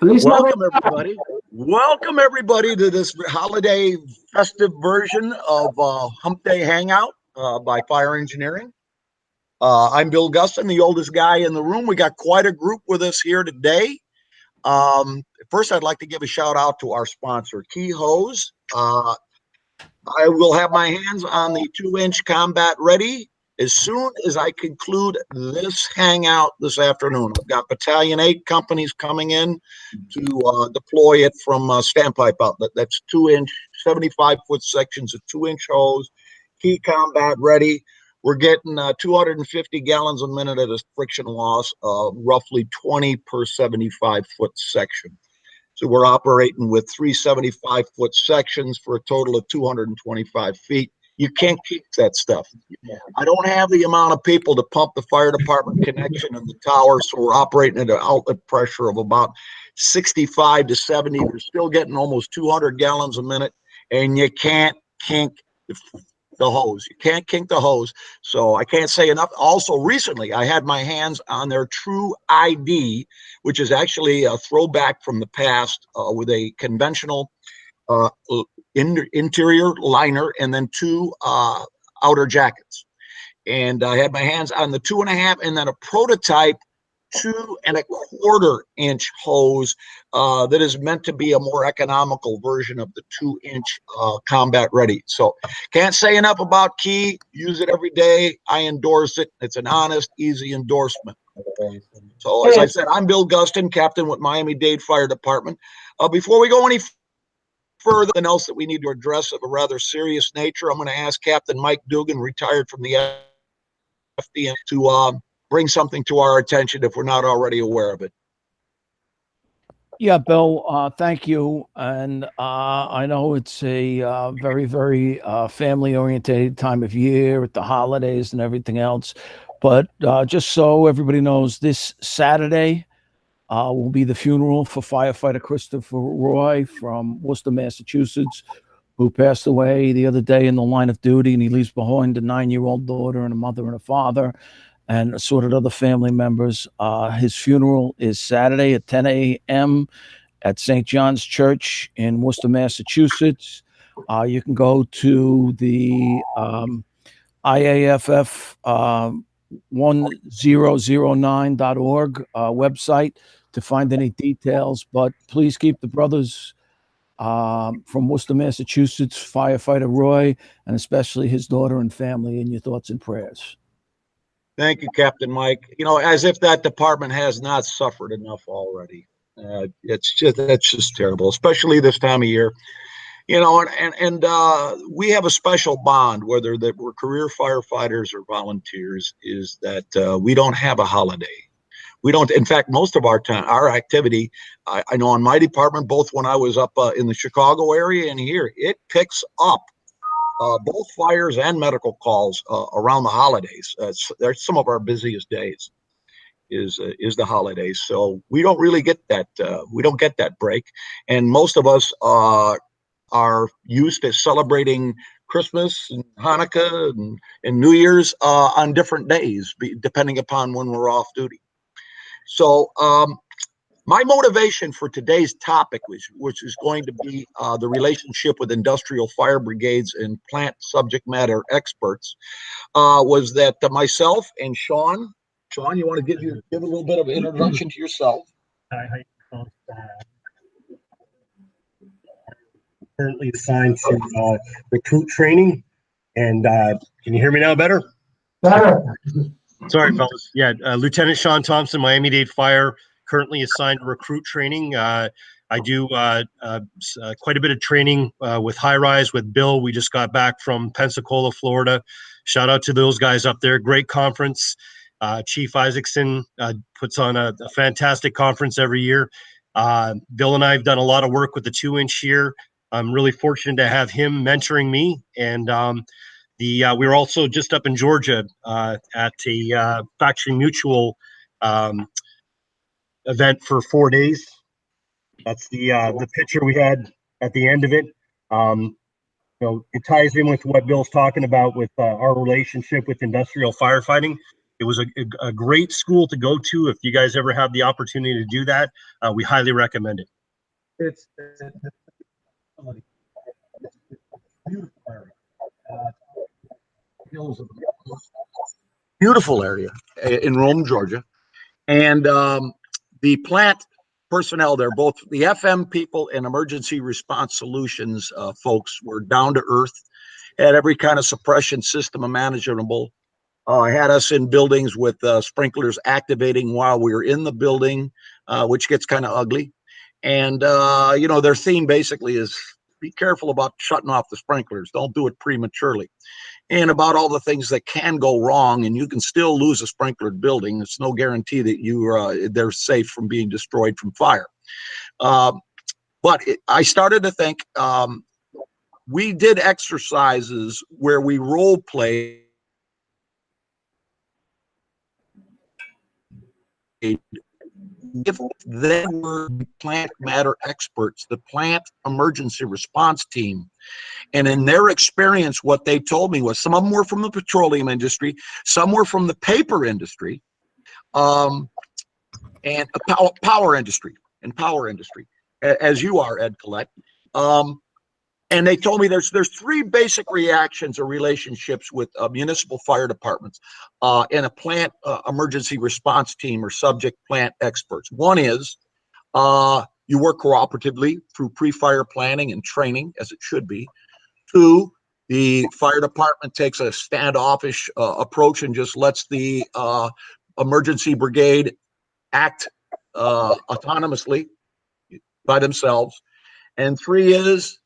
Welcome everybody. Welcome everybody to this holiday festive version of Humpday Hangout by Fire Engineering. I'm Bill Gustin, the oldest guy in the room. We got quite a group with us here today. First, I'd like to give a shout out to our sponsor, Key Hose. I will have my hands on the 2-inch Combat Ready as soon as I conclude this hangout this afternoon. I've got Battalion 8 companies coming in to deploy it from Standpipe Outlet. That's 2-inch, 75-foot sections of 2-inch hose, Key Combat Ready. We're getting 250 gallons a minute at a friction loss of roughly 20 per 75-foot section. So we're operating with 3 75-foot sections for a total of 225 feet. You can't keep that stuff. I don't have the amount of people to pump the fire department connection in the tower, so we're operating at an outlet pressure of about 65 to 70. We're still getting almost 200 gallons a minute, and you can't kink the hose. You can't kink the hose, so I can't say enough. Also, recently, I had my hands on their True ID, which is actually a throwback from the past with a conventional interior liner and then 2 outer jackets. And I had my hands on the 2.5 and then a prototype 2.25-inch hose that is meant to be a more economical version of the 2-inch Combat Ready. So can't say enough about Key. Use it every day. I endorse it. It's an honest, easy endorsement. So as I said, I'm Bill Gustin, captain with Miami-Dade Fire Department. Before we go any further than else that we need to address of a rather serious nature, I'm going to ask Captain Mike Dugan, retired from the FDN, to bring something to our attention if we're not already aware of it. Yeah, Bill, thank you. And I know it's a very, very family-oriented time of year with the holidays and everything else. But just so everybody knows, this Saturday will be the funeral for firefighter Christopher Roy from Worcester, Massachusetts, who passed away the other day in the line of duty, and he leaves behind a 9-year-old daughter and a mother and a father and assorted other family members. His funeral is Saturday at 10 a.m. at St. John's Church in Worcester, Massachusetts. You can go to the IAFF 1009.org website to find any details, but please keep the brothers from Worcester, Massachusetts, firefighter Roy, and especially his daughter and family in your thoughts and prayers. Thank you, Captain Mike. You know, as if that department has not suffered enough already. That's just terrible, especially this time of year. You know, and we have a special bond, whether that we're career firefighters or volunteers, is that we don't have a holiday. We don't. In fact, most of our time, our activity, I know in my department, both when I was up in the Chicago area and here, it picks up both fires and medical calls around the holidays. They're some of our busiest days. Is the holidays. So we don't really get that. We don't get that break, and most of us are used to celebrating Christmas and Hanukkah and New Year's on different days, depending upon when we're off duty. So my motivation for today's topic, which is going to be the relationship with industrial fire brigades and plant subject matter experts, was that myself and Sean, you want to give a little bit of an introduction to yourself? Hi, currently assigned to recruit training, and can you hear me now better? Sorry, fellas. Yeah, Lieutenant Sean Thompson, Miami-Dade Fire, currently assigned to recruit training. I do quite a bit of training with High Rise with Bill. We just got back from Pensacola, Florida. Shout out to those guys up there. Great conference. Chief Isaacson puts on a fantastic conference every year. Bill and I have done a lot of work with the 2-inch here. I'm really fortunate to have him mentoring me. And we were also just up in Georgia at a Factory Mutual event for 4 days. That's the picture we had at the end of it. You know, it ties in with what Bill's talking about with our relationship with industrial firefighting. It was a great school to go to. If you guys ever have the opportunity to do that, we highly recommend it. It's beautiful area. Hills of beautiful area in Rome, Georgia. And the plant personnel there, both the FM people and emergency response solutions folks, were down to earth, had every kind of suppression system imaginable. Had us in buildings with sprinklers activating while we were in the building, which gets kind of ugly. And, you know, their theme basically is be careful about shutting off the sprinklers. Don't do it prematurely. And about all the things that can go wrong, and you can still lose a sprinklered building. It's no guarantee that they're safe from being destroyed from fire. I started to think we did exercises where we role played if they were plant matter experts, the plant emergency response team. And in their experience, what they told me was some of them were from the petroleum industry, some were from the paper industry, and power industry, as you are, Ed Collett. And they told me there's three basic reactions or relationships with municipal fire departments and a plant emergency response team or subject plant experts. One is you work cooperatively through pre-fire planning and training, as it should be. Two, the fire department takes a standoffish approach and just lets the emergency brigade act autonomously by themselves. And three is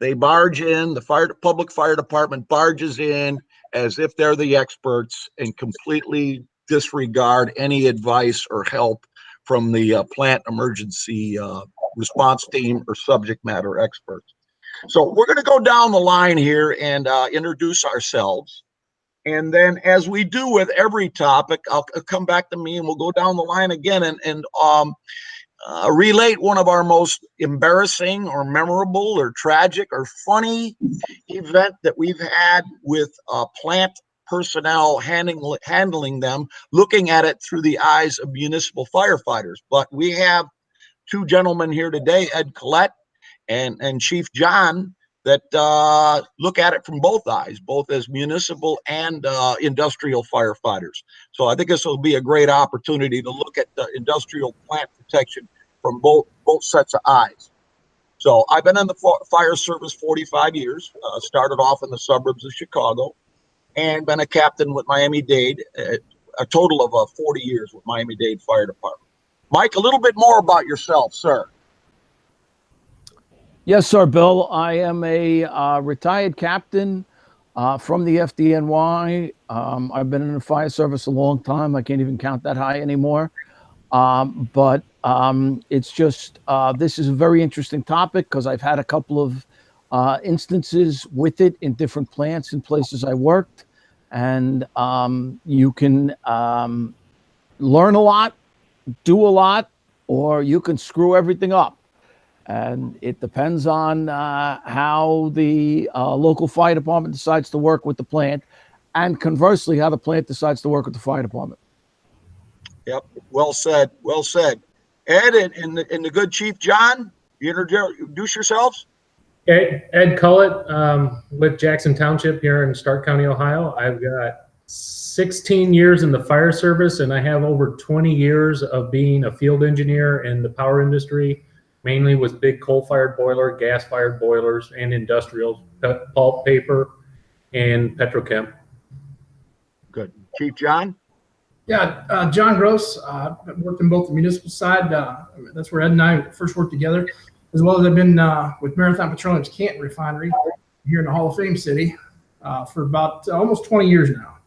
they barge in, the public fire department barges in as if they're the experts and completely disregard any advice or help from the plant emergency response team or subject matter experts. So we're going to go down the line here and introduce ourselves. And then as we do with every topic, I'll come back to me and we'll go down the line again and relate one of our most embarrassing or memorable or tragic or funny event that we've had with plant personnel handling them, looking at it through the eyes of municipal firefighters. But we have two gentlemen here today, Ed Collett and Chief John, that look at it from both eyes, both as municipal and industrial firefighters. So I think this will be a great opportunity to look at the industrial plant protection from both sets of eyes. So I've been in the fire service 45 years, started off in the suburbs of Chicago, and been a captain with Miami-Dade, a total of 40 years with Miami-Dade Fire Department. Mike, a little bit more about yourself, sir. Yes, sir, Bill. I am a retired captain from the FDNY. I've been in the fire service a long time. I can't even count that high anymore. But it's just, this is a very interesting topic because I've had a couple of instances with it in different plants and places I worked. And you can learn a lot, do a lot, or you can screw everything up. And it depends on how the local fire department decides to work with the plant, and conversely, how the plant decides to work with the fire department. Yep, well said, well said. Ed and the good Chief John, you introduce yourselves. Ed Collett with Jackson Township here in Stark County, Ohio. I've got 16 years in the fire service, and I have over 20 years of being a field engineer in the power industry, mainly with big coal-fired boiler, gas-fired boilers, and industrial pulp, paper, and petrochem. Good. Chief John? Yeah, John Gross. Worked in both the municipal side. That's where Ed and I first worked together, as well as I've been with Marathon Petroleum's Canton Refinery here in the Hall of Fame city for about almost 20 years now.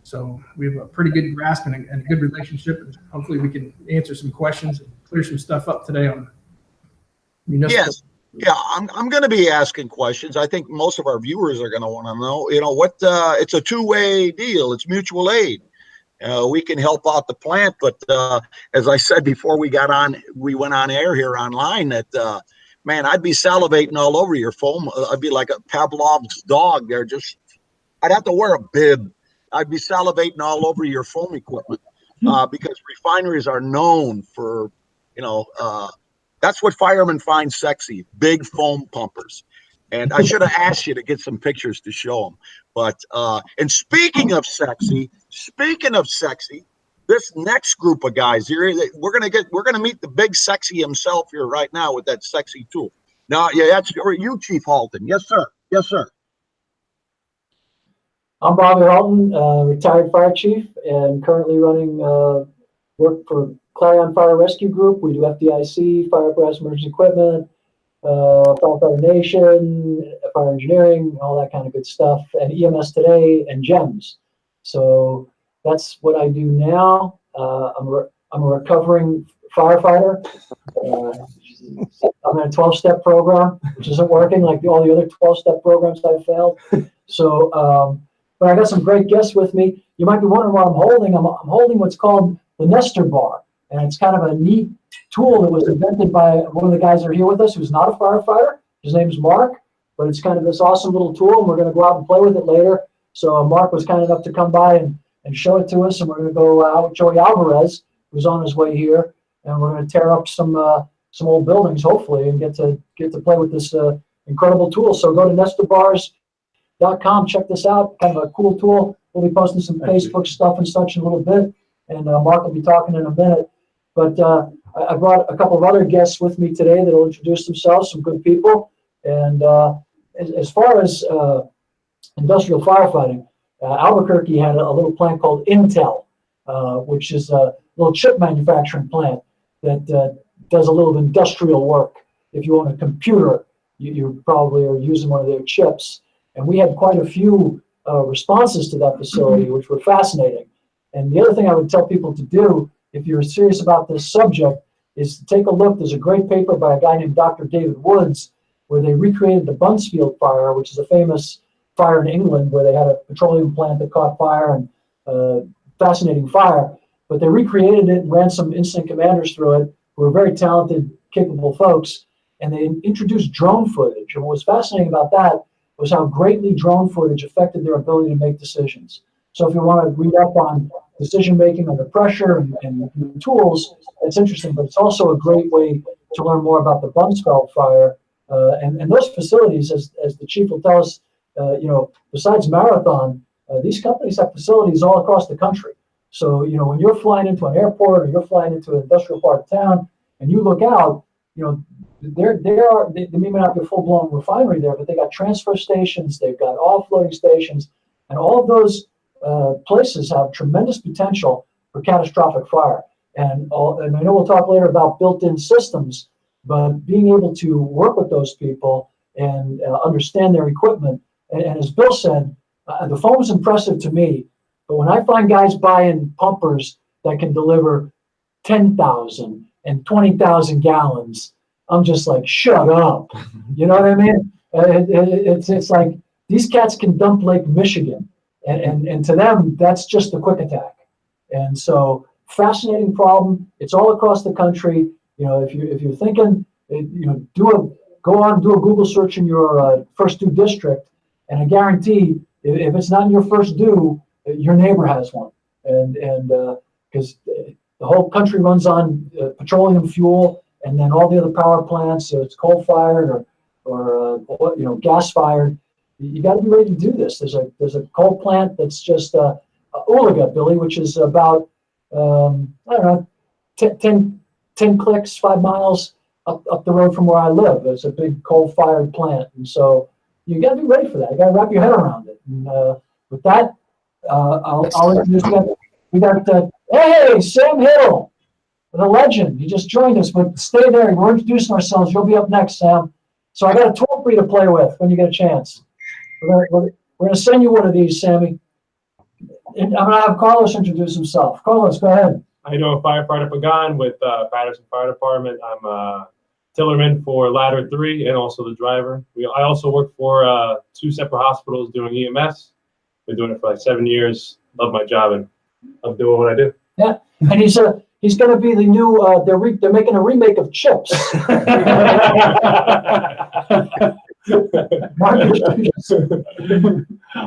So we have a pretty good grasp and a good relationship, and hopefully we can answer some questions and clear some stuff up today on municipal. Yes. Yeah, I'm going to be asking questions. I think most of our viewers are going to want to know, what it's a two-way deal. It's mutual aid. We can help out the plant, but as I said before we went on air here online, that man, I'd be salivating all over your foam. I'd be like a Pavlov's dog there. I'd have to wear a bib I'd be salivating all over your foam equipment because refineries are known for, that's what firemen find sexy, big foam pumpers. And I should have asked you to get some pictures to show them. But and speaking of sexy, this next group of guys here, we're gonna meet the big sexy himself here right now with that sexy tool. Now, yeah, that's you, Chief Halton. Yes, sir. Yes, sir. I'm Bobby Halton, retired fire chief, and currently running work for Clarion Fire Rescue Group. We do FDIC, fire apparatus, emergency equipment, Firefighter Nation, fire engineering, all that kind of good stuff, and EMS Today and GEMS. So that's what I do now. I'm a recovering firefighter. I'm in a 12-step program, which isn't working like all the other 12-step programs I've failed. So, but I got some great guests with me. You might be wondering what I'm holding. I'm holding what's called the Nestor bar, and it's kind of a neat tool that was invented by one of the guys that are here with us who's not a firefighter. His name is Mark, but it's kind of this awesome little tool, and we're going to go out and play with it later. So Mark was kind enough to come by and show it to us, and we're going to go out with Joey Alvarez, who's on his way here, and we're going to tear up some old buildings, hopefully, and get to play with this incredible tool. So go to NestorBars.com, check this out. Kind of a cool tool. We'll be posting some Facebook stuff and such in a little bit, and Mark will be talking in a minute. But I brought a couple of other guests with me today that will introduce themselves, some good people. And as far as industrial firefighting, Albuquerque had a little plant called Intel, which is a little chip manufacturing plant that does a little industrial work. If you own a computer, you probably are using one of their chips. And we had quite a few responses to that facility, which were fascinating. And the other thing I would tell people to do, if you're serious about this subject, is to take a look. There's a great paper by a guy named Dr. David Woods, where they recreated the Buncefield fire, which is a famous fire in England, where they had a petroleum plant that caught fire, and fascinating fire. But they recreated it and ran some incident commanders through it, who were very talented, capable folks. And they introduced drone footage. And what was fascinating about that was how greatly drone footage affected their ability to make decisions. So if you want to read up on decision-making under pressure and tools, it's interesting, but it's also a great way to learn more about the Buncefield fire. And those facilities, as the chief will tell us, besides Marathon, these companies have facilities all across the country. So, when you're flying into an airport or you're flying into an industrial part of town and you look out, they may not be a full-blown refinery there, but they got transfer stations, they've got offloading stations, and all of those places have tremendous potential for catastrophic fire. And I know we'll talk later about built-in systems, but being able to work with those people and understand their equipment, and as Bill said, the foam is impressive to me, but when I find guys buying pumpers that can deliver 10,000 and 20,000 gallons, I'm just like, shut up. You know what I mean? It's like these cats can dump Lake Michigan, and to them, that's just a quick attack. And so, fascinating problem. It's all across the country. If you're thinking, go on and do a Google search in your first due district, and I guarantee if it's not in your first due, your neighbor has one. And because the whole country runs on petroleum fuel, and then all the other power plants, so it's coal-fired or gas-fired. You got to be ready to do this. There's a coal plant that's just Ooliga, Billy, which is about 10 clicks, 5 miles up the road from where I live. It's a big coal-fired plant, and so you got to be ready for that. You got to wrap your head around it. And with that, I'll introduce you. We got hey, Sam Hill, the legend. He just joined us, but stay there. We're introducing ourselves. You'll be up next, Sam. So I got a tool for you to play with when you get a chance. We're going to send you one of these, Sammy. And I'm going to have Carlos introduce himself. Carlos, go ahead. I know a firefighter Pagan with Patterson Fire Department. I'm a tillerman for Ladder 3 and also the driver. I also work for 2 separate hospitals doing EMS. Been doing it for like 7 years. Love my job and love doing what I do. Yeah, and he's going to be the new. They're making a remake of Chips. Mark, introduce yourself.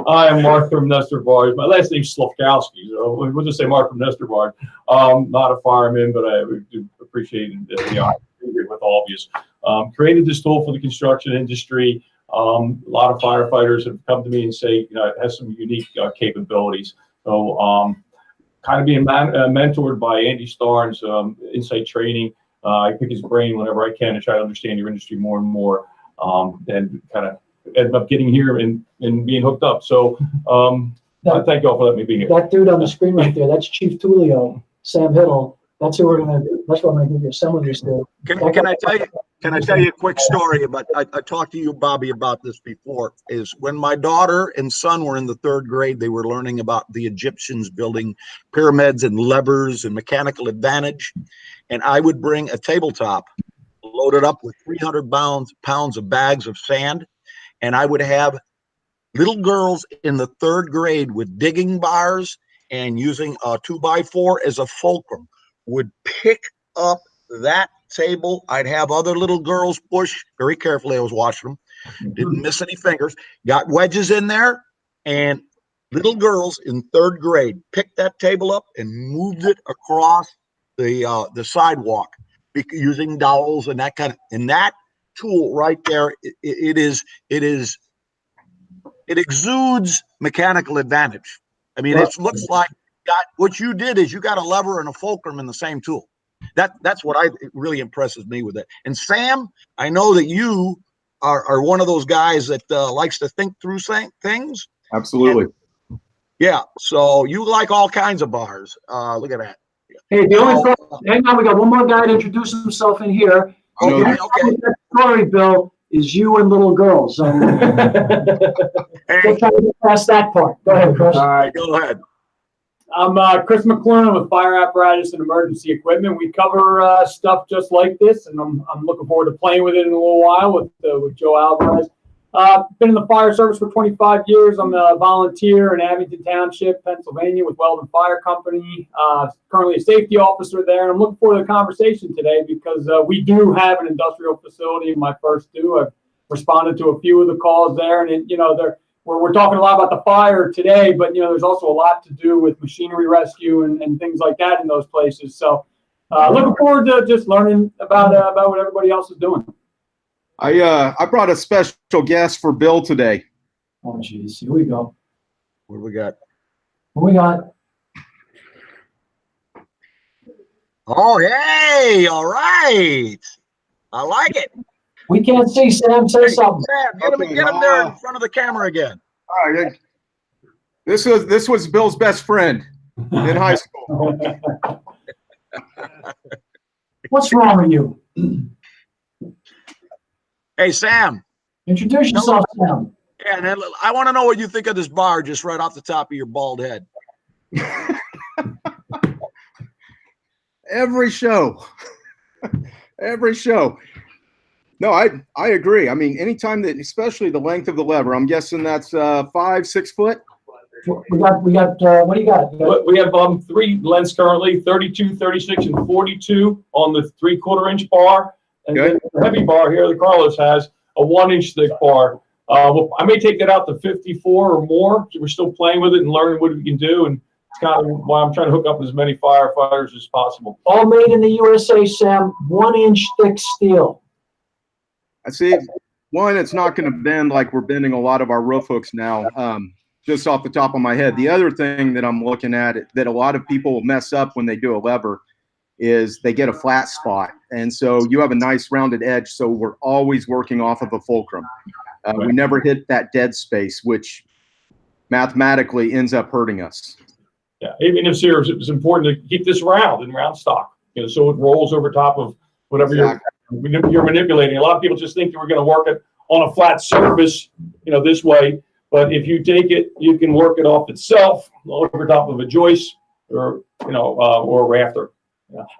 I am Mark from Nesterbarge. My last name's Slavkowski, so we'll just say Mark from Nesterbarge. Not a fireman, but I do appreciate the honor to be here with all of you. Created this tool for the construction industry. A lot of firefighters have come to me and say, it has some unique capabilities. So kind of being mentored by Andy Starnes, Insight Training. I pick his brain whenever I can to try to understand your industry more and more, and kind of end up getting here and being hooked up. So I thank you all for letting me be here. That dude on the screen right there, that's Chief Tulio, Sam Hiddle. That's who that's what I'm gonna give you some of these to. Can I tell you a quick story about, I talked to you, Bobby, about this before, is when my daughter and son were in the 3rd grade, they were learning about the Egyptians building pyramids and levers and mechanical advantage. And I would bring a tabletop loaded up with 300 pounds of bags of sand. And I would have little girls in the 3rd grade with digging bars and using a 2x4 as a fulcrum would pick up that table. I'd have other little girls push very carefully. I was watching them, didn't miss any fingers, got wedges in there, and little girls in 3rd grade picked that table up and moved it across the sidewalk using dowels and that kind of, and that tool right there, it exudes mechanical advantage. I mean, it looks like what you did is you got a lever and a fulcrum in the same tool. That's what it really impresses me with it. And Sam, I know that you are one of those guys that likes to think through things. Absolutely. And, yeah. So you like all kinds of bars. Look at that. Hey, the only hang on, we got one more guy to introduce himself in here. Okay. That story, Bill, is you and little girls. So Hey, we'll try to get past that part. Go ahead, Chris. all right, go ahead. I'm Chris McClure with Fire Apparatus and Emergency Equipment. We cover stuff just like this, and I'm looking forward to playing with it in a little while with Joe Alvarez. Been in the fire service for 25 years. I'm a volunteer in Abington Township, Pennsylvania, with Weldon Fire Company. Currently a safety officer there, and I'm looking forward to the conversation today because we do have an industrial facility in my first due. I've responded to a few of the calls there, and we're talking a lot about the fire today, but there's also a lot to do with machinery rescue and things like that in those places. So looking forward to just learning about what everybody else is doing. I brought a special guest for Bill today. Oh, geez, here we go. What do we got? What we got? Oh, hey, all right. I like it. We can't see Sam. Say something. Sam, get him there in front of the camera again. All right. This was Bill's best friend in high school. What's wrong with you? Hey, Sam. Introduce yourself, Sam. Yeah, and I want to know what you think of this bar just right off the top of your bald head. Every show. Every show. No, I agree. I mean, anytime that, especially the length of the lever, I'm guessing that's 5-6 foot. We got. What do you got? We have 3 lengths currently: 32, 36, and 42 on the 3/4-inch bar. And then the heavy bar here that Carlos has, a 1-inch thick bar. I may take that out to 54 or more. So we're still playing with it and learning what we can do. And it's kind of why I'm trying to hook up as many firefighters as possible. All made in the USA, Sam. 1-inch thick steel. I see. One, it's not going to bend like we're bending a lot of our roof hooks now, just off the top of my head. The other thing that I'm looking at that a lot of people mess up when they do a lever is they get a flat spot. And so you have a nice rounded edge. So we're always working off of a fulcrum. We never hit that dead space, which mathematically ends up hurting us. Yeah, even if it's important to keep this round in round stock, so it rolls over top of whatever you're manipulating. A lot of people just think that we're going to work it on a flat surface, this way. But if you take it, you can work it off itself over top of a joist or a rafter.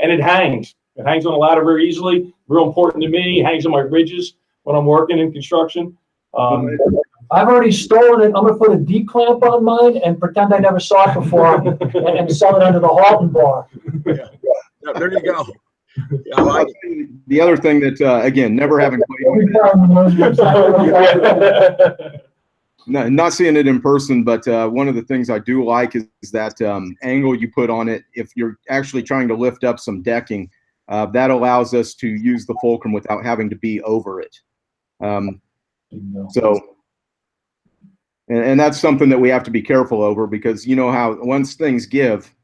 And it hangs. It hangs on a ladder very easily. Real important to me. It hangs on my ridges when I'm working in construction. I've already stolen it. I'm going to put a D clamp on mine and pretend I never saw it before and sell it under the Halton bar. Yeah, there you go. Yeah, I like The other thing that, again, never having played with it, not seeing it in person, but one of the things I do like is that angle you put on it. If you're actually trying to lift up some decking, that allows us to use the fulcrum without having to be over it. So, and that's something that we have to be careful over, because you know how once things give,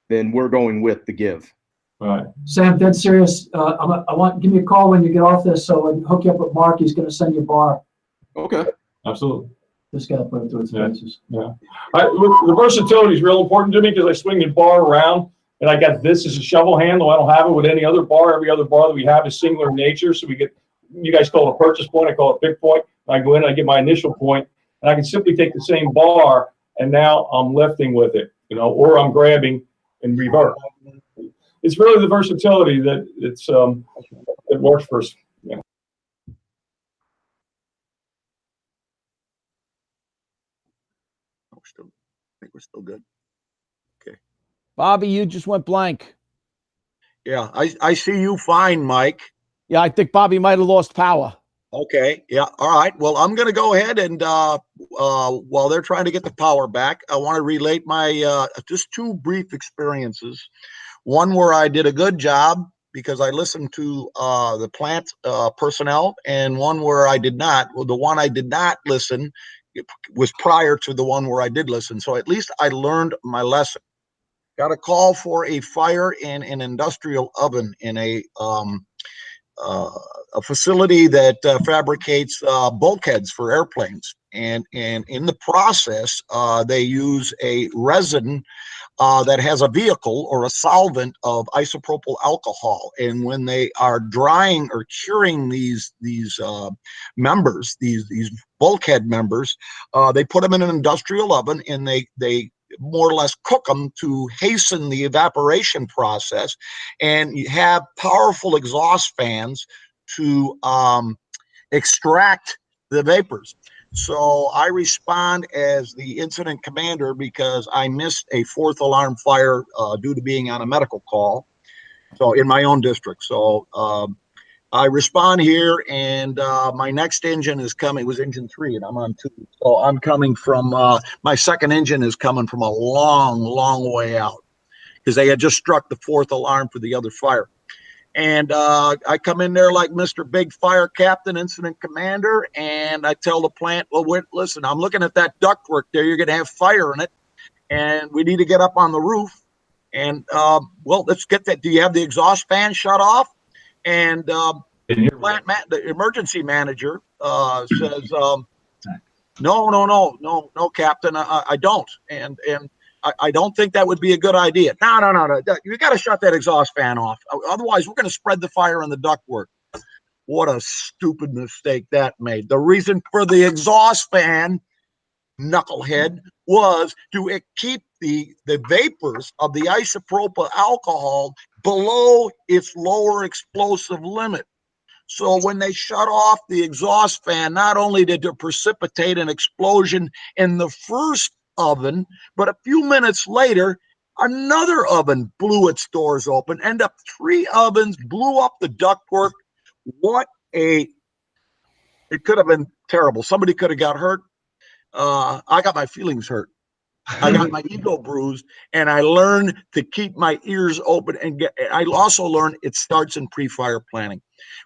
then we're going with the give. Right. Sam, dead serious. Give me a call when you get off this, so I can hook you up with Mark. He's going to send you a bar. Okay. Absolutely. Just got to put it through its paces. Yeah. The versatility is real important to me, because I swing the bar around, and I got this as a shovel handle. I don't have it with any other bar. Every other bar that we have is singular in nature. So we get, you guys call it a purchase point, I call it pick point. I go in and I get my initial point, and I can simply take the same bar, and now I'm lifting with it, or I'm grabbing in reverse. It's really the versatility that it works for us. Yeah. I think we're still good. Okay. Bobby, you just went blank. Yeah, I see you fine, Mike. Yeah, I think Bobby might have lost power. Okay. Yeah. All right. Well, I'm going to go ahead and while they're trying to get the power back, I want to relate my just two brief experiences. One where I did a good job because I listened to the plant personnel, and one where I did not. Well, the one I did not listen was prior to the one where I did listen. So at least I learned my lesson. Got a call for a fire in an industrial oven in a facility that fabricates bulkheads for airplanes, and in the process they use a resin that has a vehicle or a solvent of isopropyl alcohol, and when they are drying or curing these members, these bulkhead members, they put them in an industrial oven, and they more or less cook them to hasten the evaporation process, and you have powerful exhaust fans to extract the vapors. So I respond as the incident commander because I missed a fourth alarm fire due to being on a medical call, so in my own district. So I respond here, and my next engine is coming. It was engine 3, and I'm on 2. So I'm coming from, my second engine is coming from a long, long way out, because they had just struck the fourth alarm for the other fire. And I come in there like Mr. Big Fire Captain, Incident Commander, and I tell the plant, well, wait, listen, I'm looking at that ductwork there. You're going to have fire in it, and we need to get up on the roof. And, well, let's get that. Do you have the exhaust fan shut off? And the emergency manager says, no, Captain, I don't. And I don't think that would be a good idea. No. You got to shut that exhaust fan off. Otherwise, we're going to spread the fire in the ductwork. What a stupid mistake that made. The reason for the exhaust fan, knucklehead, was to keep the vapors of the isopropyl alcohol below its lower explosive limit. So when they shut off the exhaust fan, not only did it precipitate an explosion in the first oven, but a few minutes later, another oven blew its doors open. End up 3 ovens blew up the ductwork. It could have been terrible. Somebody could have got hurt. I got my feelings hurt. I got my ego bruised, and I learned to keep my ears open. And I also learned it starts in pre-fire planning.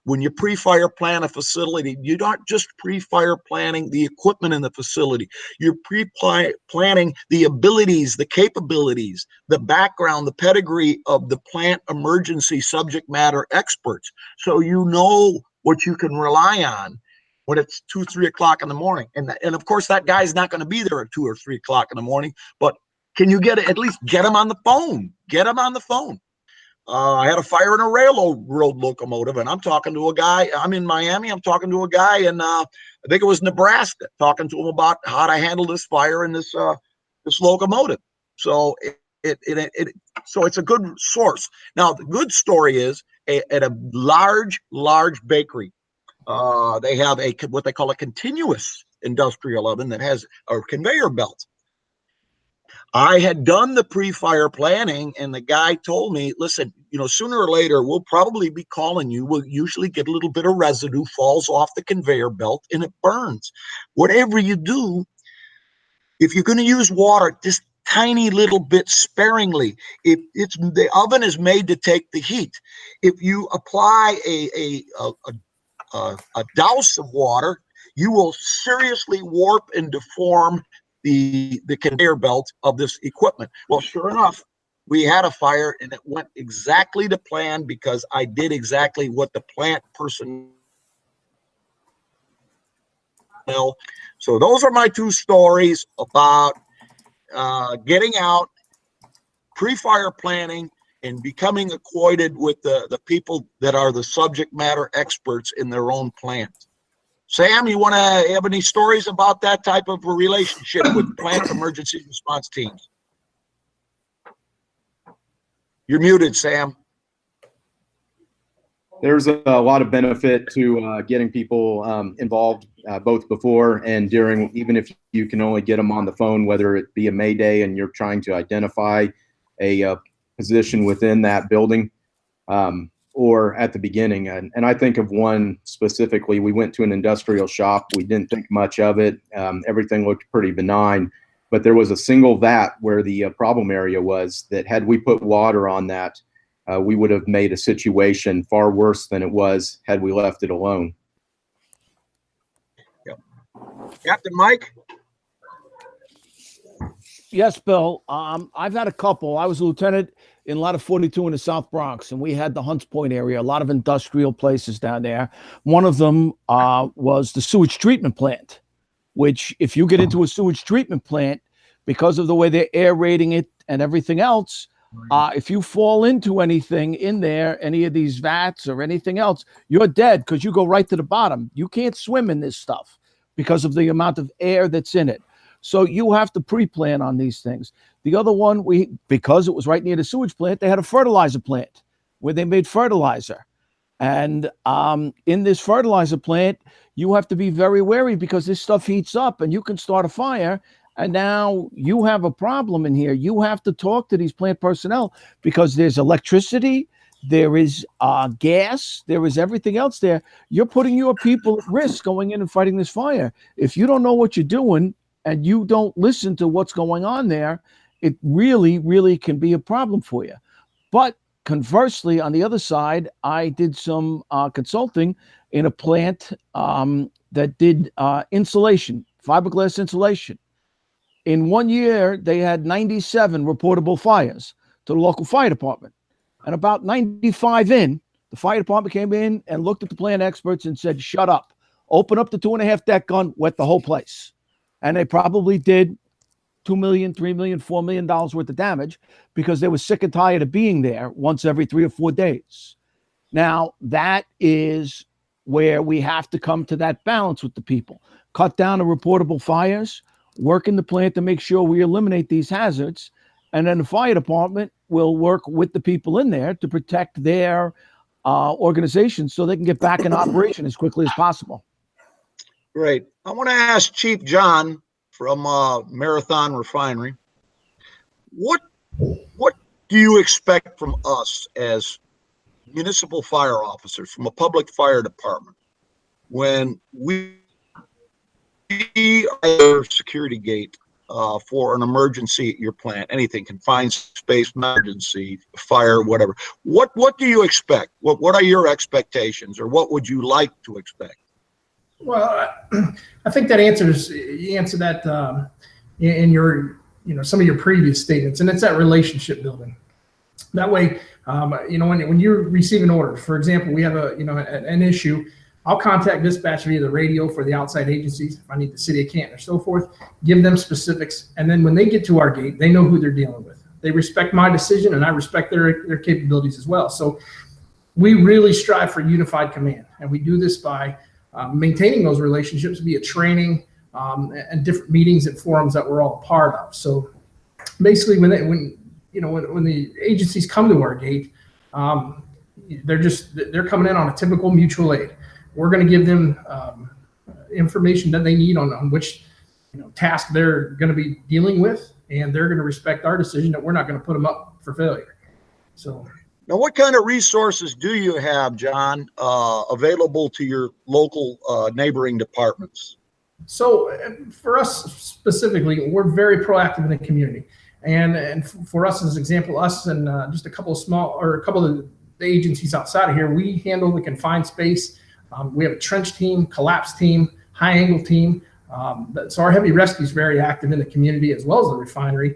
When you pre-fire plan a facility, you're not just pre-fire planning the equipment in the facility. You're pre-planning the abilities, the capabilities, the background, the pedigree of the plant emergency subject matter experts. So you know what you can rely on when it's 2, 3 o'clock in the morning. And of course, that guy's not going to be there at 2 or 3 o'clock in the morning, but can you at least get him on the phone? Get him on the phone. I had a fire in a railroad locomotive, and I'm talking to a guy. I'm in Miami. I'm talking to a guy in, I think it was Nebraska, talking to him about how to handle this fire in this locomotive. So so it's a good source. Now, the good story is at a large bakery, they have what they call a continuous industrial oven that has a conveyor belt. I had done the pre-fire planning, and the guy told me, listen, sooner or later, we'll probably be calling you. We'll usually get a little bit of residue, falls off the conveyor belt, and it burns. Whatever you do, if you're going to use water, just tiny little bit sparingly. The oven is made to take the heat. If you apply a douse of water, you will seriously warp and deform the conveyor belt of this equipment. Well, sure enough, we had a fire, and it went exactly to plan because I did exactly what the plant person. So those are my two stories about getting out, pre-fire planning, and becoming acquainted with the people that are the subject matter experts in their own plant. Sam, you want to have any stories about that type of a relationship with plant emergency response teams? You're muted, Sam. There's a lot of benefit to getting people involved both before and during, even if you can only get them on the phone, whether it be a Mayday and you're trying to identify a position within that building, or at the beginning. And I think of one specifically. We went to an industrial shop. We didn't think much of it. Everything looked pretty benign, but there was a single vat where the problem area was that had we put water on that, we would have made a situation far worse than it was had we left it alone. Yep. Captain Mike? Yes, Bill. I've had a couple. I was a lieutenant in Ladder 42 in the South Bronx, and we had the Hunts Point area, a lot of industrial places down there. One of them was the sewage treatment plant, which if you get into a sewage treatment plant, because of the way they're aerating it and everything else, if you fall into anything in there, any of these vats or anything else, you're dead because you go right to the bottom. You can't swim in this stuff because of the amount of air that's in it. So you have to pre-plan on these things. The other one, because it was right near the sewage plant, they had a fertilizer plant where they made fertilizer. And in this fertilizer plant, you have to be very wary because this stuff heats up and you can start a fire. And now you have a problem in here. You have to talk to these plant personnel because there's electricity, there is gas, there is everything else there. You're putting your people at risk going in and fighting this fire. If you don't know what you're doing and you don't listen to what's going on there, it really, really can be a problem for you. But conversely, on the other side, I did some consulting in a plant that did insulation, fiberglass insulation. In 1 year, they had 97 reportable fires to the local fire department. And about 95 in, the fire department came in and looked at the plant experts and said, shut up, open up the 2.5 deck gun, wet the whole place. And they probably did $2 million, $3 million, $4 million worth of damage because they were sick and tired of being there once every 3 or 4 days. Now, that is where we have to come to that balance with the people. Cut down the reportable fires, work in the plant to make sure we eliminate these hazards, and then the fire department will work with the people in there to protect their organization so they can get back in operation as quickly as possible. Great. I want to ask Chief John from Marathon Refinery, what do you expect from us as municipal fire officers, from a public fire department, when we are security gate for an emergency at your plant, anything, confined space, emergency, fire, whatever? What do you expect? What are your expectations, or what would you like to expect? Well, I think that you answer that in your, some of your previous statements, and it's that relationship building. That way, when you receive an order, for example, we have an issue, I'll contact dispatch via the radio for the outside agencies. If I need the city of Canton or so forth, give them specifics. And then when they get to our gate, they know who they're dealing with. They respect my decision and I respect their capabilities as well. So we really strive for unified command. And we do this by maintaining those relationships via training and different meetings and forums that we're all a part of. So basically when the agencies come to our gate, they're coming in on a typical mutual aid. We're going to give them information that they need on which task they're going to be dealing with, and they're going to respect our decision that we're not going to put them up for failure. So. Now, what kind of resources do you have, John, available to your local neighboring departments? So for us specifically, we're very proactive in the community. And for us, as an example, us and just a couple of the agencies outside of here, we handle the confined space. We have a trench team, collapse team, high angle team. So our heavy rescue is very active in the community as well as the refinery.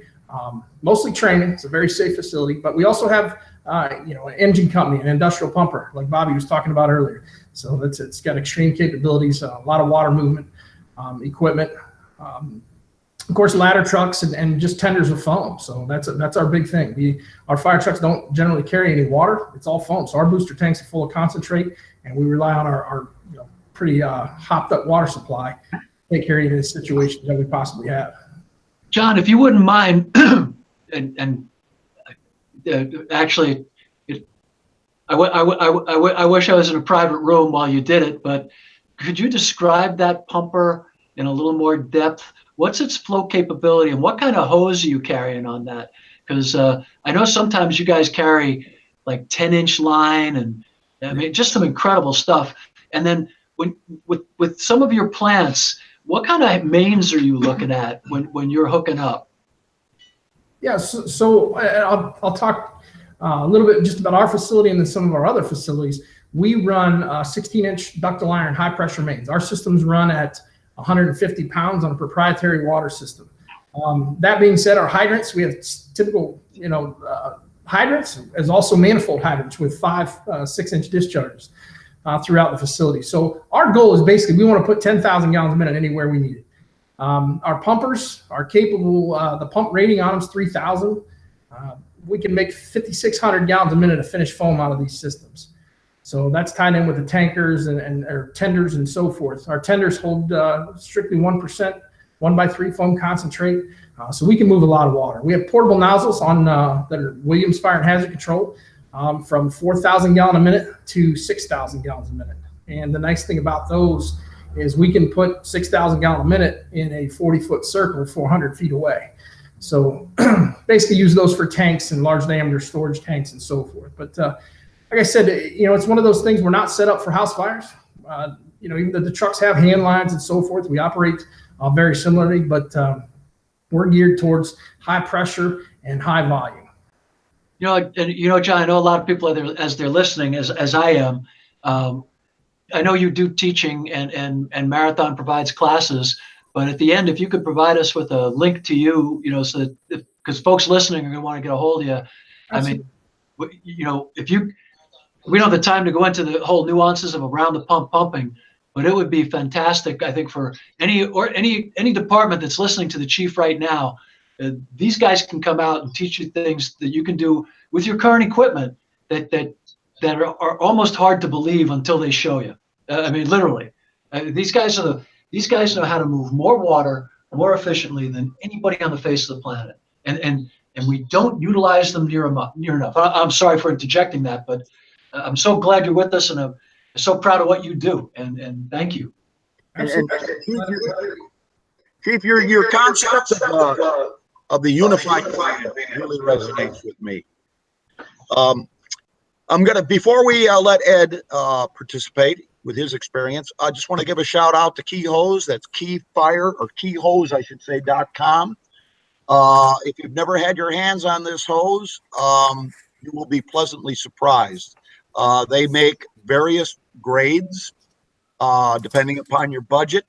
Mostly training. It's a very safe facility, but we also have an engine company, an industrial pumper, like Bobby was talking about earlier. So it's got extreme capabilities, a lot of water movement equipment. Of course, ladder trucks and just tenders of foam. So that's our big thing. Our fire trucks don't generally carry any water. It's all foam. So our booster tanks are full of concentrate, and we rely on our pretty hopped up water supply to take care of any situations that we possibly have. John, if you wouldn't mind, actually, I wish I was in a private room while you did it, but could you describe that pumper in a little more depth? What's its flow capability, and what kind of hose are you carrying on that? Because I know sometimes you guys carry like 10-inch line, and I mean just some incredible stuff. And then with some of your plants, what kind of mains are you looking at when you're hooking up? Yeah, so I'll talk a little bit just about our facility and then some of our other facilities. We run 16-inch ductile iron high pressure mains. Our systems run at 150 pounds on a proprietary water system. That being said, our hydrants, we have typical, hydrants, as also manifold hydrants with 5 6-inch discharges throughout the facility. So our goal is basically we want to put 10,000 gallons a minute anywhere we need it. Our pumpers are capable, the pump rating on them is 3,000. We can make 5,600 gallons a minute of finished foam out of these systems. So that's tied in with the tankers and tenders and so forth. Our tenders hold strictly 1%, 1/3 foam concentrate. So we can move a lot of water. We have portable nozzles on that are Williams Fire and Hazard Control from 4,000 gallon a minute to 6,000 gallons a minute. And the nice thing about those is we can put 6,000 gallon a minute in a 40-foot circle 400 feet away. So basically use those for tanks and large diameter storage tanks and so forth. But like I said, it's one of those things, we're not set up for house fires. Even though the trucks have hand lines and so forth, we operate very similarly, but we're geared towards high pressure and high volume. John, I know a lot of people as they're listening, as I am. I know you do teaching and Marathon provides classes, but at the end, if you could provide us with a link to you, so that because folks listening are going to want to get a hold of you. Absolutely. I mean, we don't have the time to go into the whole nuances of around the pump pumping, but it would be fantastic, I think, for any department that's listening to the chief right now. These guys can come out and teach you things that you can do with your current equipment that are almost hard to believe until they show you. I mean, literally, these guys know how to move more water more efficiently than anybody on the face of the planet, and we don't utilize them near enough. I'm sorry for interjecting that, but I'm so glad you're with us, and I'm so proud of what you do, and thank you. Chief, your concept of the unified plan really resonates with me. Before we let Ed participate with his experience, I just want to give a shout out to Key Hose. That's Keyfire, or Keyhose, I should say, .com. If you've never had your hands on this hose, you will be pleasantly surprised. They make various grades depending upon your budget,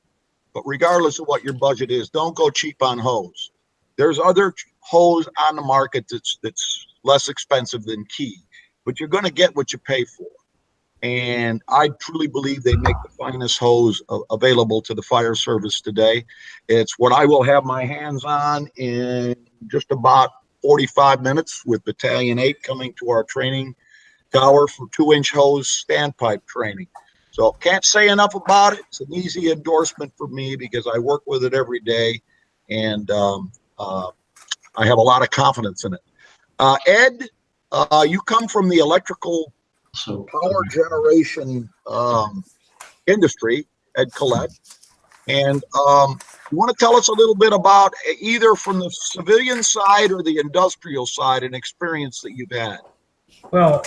but regardless of what your budget is, don't go cheap on hose. There's other hose on the market that's less expensive than Key, but you're going to get what you pay for. And I truly believe they make the finest hose available to the fire service today. It's what I will have my hands on in just about 45 minutes with Battalion 8 coming to our training tower for 2-inch hose standpipe training. So can't say enough about it. It's an easy endorsement for me because I work with it every day, and I have a lot of confidence in it. Ed, you come from the electrical power generation industry, Ed Collett, and You want to tell us a little bit about either from the civilian side or the industrial side, an experience that you've had? Well,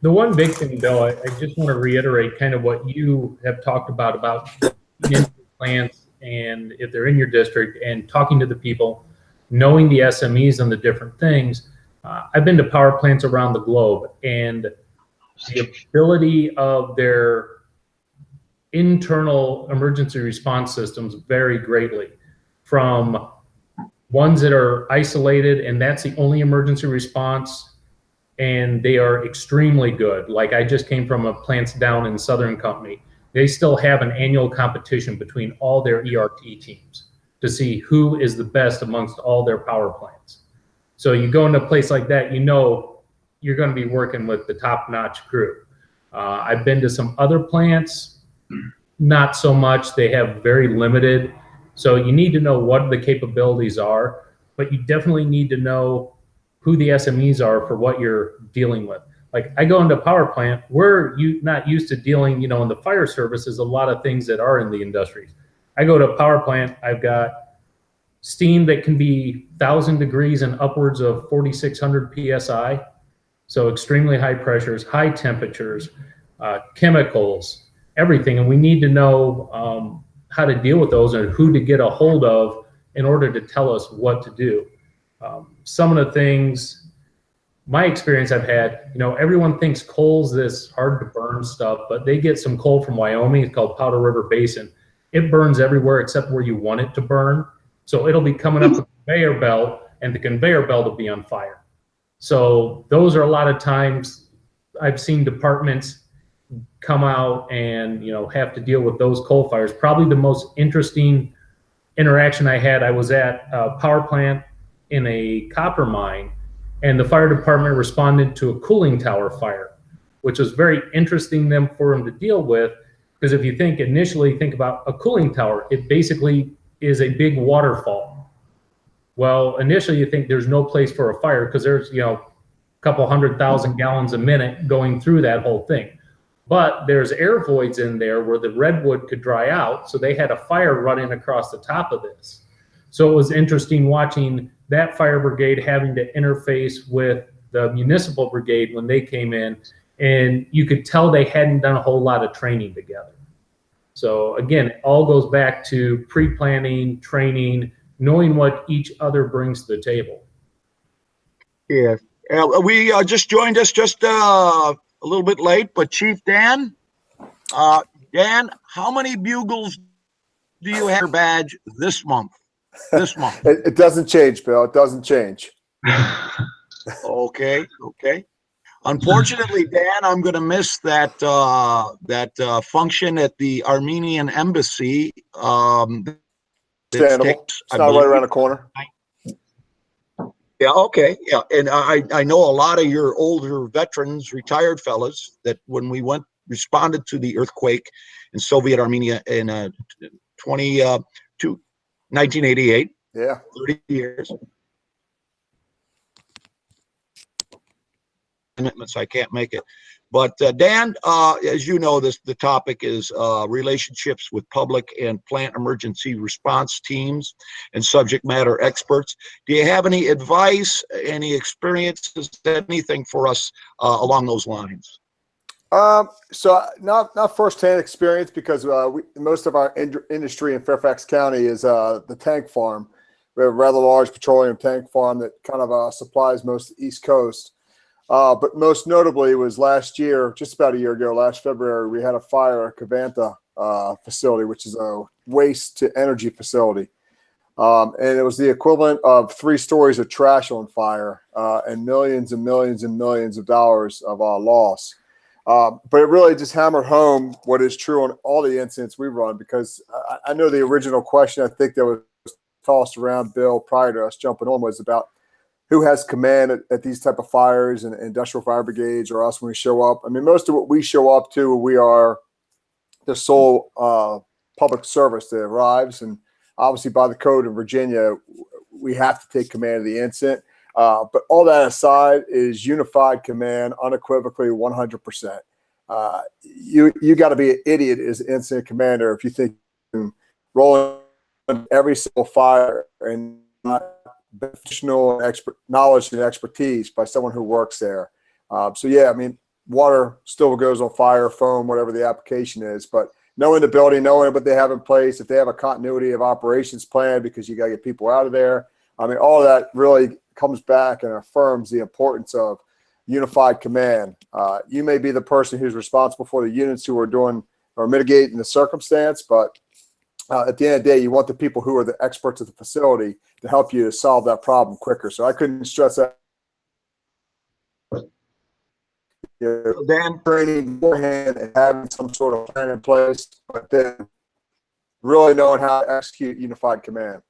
the one big thing, Bill, I just want to reiterate kind of what you have talked about plants, and if they're in your district, and talking to the people, knowing the SMEs and the different things. I've been to power plants around the globe, and the ability of their internal emergency response systems vary greatly, from ones that are isolated and that's the only emergency response, and they are extremely good. Like I just came from a plants down in Southern Company. They still have an annual competition between all their ERT teams to see who is the best amongst all their power plants. So you go into a place like that, you know you're going to be working with the top-notch crew. I've been to some other plants, not so much. They have very limited. So you need to know what the capabilities are, but you definitely need to know who the SMEs are for what you're dealing with. Like I go into a power plant, we're not used to dealing, in the fire service is a lot of things that are in the industries. I go to a power plant, I've got steam that can be 1,000 degrees and upwards of 4,600 PSI. So extremely high pressures, high temperatures, chemicals, everything. And we need to know how to deal with those and who to get a hold of in order to tell us what to do. Some of the things, my experience I've had, everyone thinks coal's this hard to burn stuff, but they get some coal from Wyoming. It's called Powder River Basin. It burns everywhere except where you want it to burn. So it'll be coming up the conveyor belt, and the conveyor belt will be on fire. So those are a lot of times I've seen departments come out and, have to deal with those coal fires. Probably the most interesting interaction I had, I was at a power plant in a copper mine, and the fire department responded to a cooling tower fire, which was very interesting for them to deal with. Because if you initially think about a cooling tower, it basically is a big waterfall. Well, initially you think there's no place for a fire because there's, a couple 100,000 gallons a minute going through that whole thing. But there's air voids in there where the redwood could dry out. So they had a fire running across the top of this. So it was interesting watching that fire brigade having to interface with the municipal brigade when they came in, and you could tell they hadn't done a whole lot of training together. So again, it all goes back to pre-planning, training, knowing what each other brings to the table. Yeah. We just joined us just a little bit late, but Chief Dan, Dan, how many bugles do you have your badge this month? It doesn't change, Bill. It doesn't change. Okay. Unfortunately, Dan, I'm going to miss that function at the Armenian embassy. It's not right around the corner. Yeah. Okay. Yeah. And I know a lot of your older veterans, retired fellas, that when we responded to the earthquake in Soviet Armenia in 1988. Yeah. 30 years. Commitments, I can't make it. But Dan, as you know, the topic is relationships with public and plant emergency response teams and subject matter experts. Do you have any advice, any experiences, anything for us along those lines? So not firsthand experience, because most of our industry in Fairfax County is the tank farm. We have a rather large petroleum tank farm that kind of supplies most of the East Coast. But most notably was last year, just about a year ago, last February, we had a fire at Cavanta facility, which is a waste to energy facility. And it was the equivalent of 3 stories of trash on fire and millions and millions and millions of dollars of loss. But it really just hammered home what is true on all the incidents we run, because I know the original question I think that was tossed around, Bill, prior to us jumping on, was about who has command at these type of fires and industrial fire brigades, or us when we show up. I mean, most of what we show up to, we are the sole public service that arrives. And obviously by the code in Virginia, we have to take command of the incident. But all that aside is unified command, unequivocally 100%. You got to be an idiot as an incident commander if you think rolling every single fire and not professional knowledge and expertise by someone who works there. So yeah, I mean, water still goes on fire, foam, whatever the application is, but knowing the building, knowing what they have in place, if they have a continuity of operations plan, because you got to get people out of there. I mean, all that really comes back and affirms the importance of unified command. You may be the person who's responsible for the units who are doing or mitigating the circumstance, but at the end of the day, you want the people who are the experts of the facility to help you to solve that problem quicker. So I couldn't stress that. Dan, Training beforehand and having some sort of plan in place, but then really knowing how to execute unified command.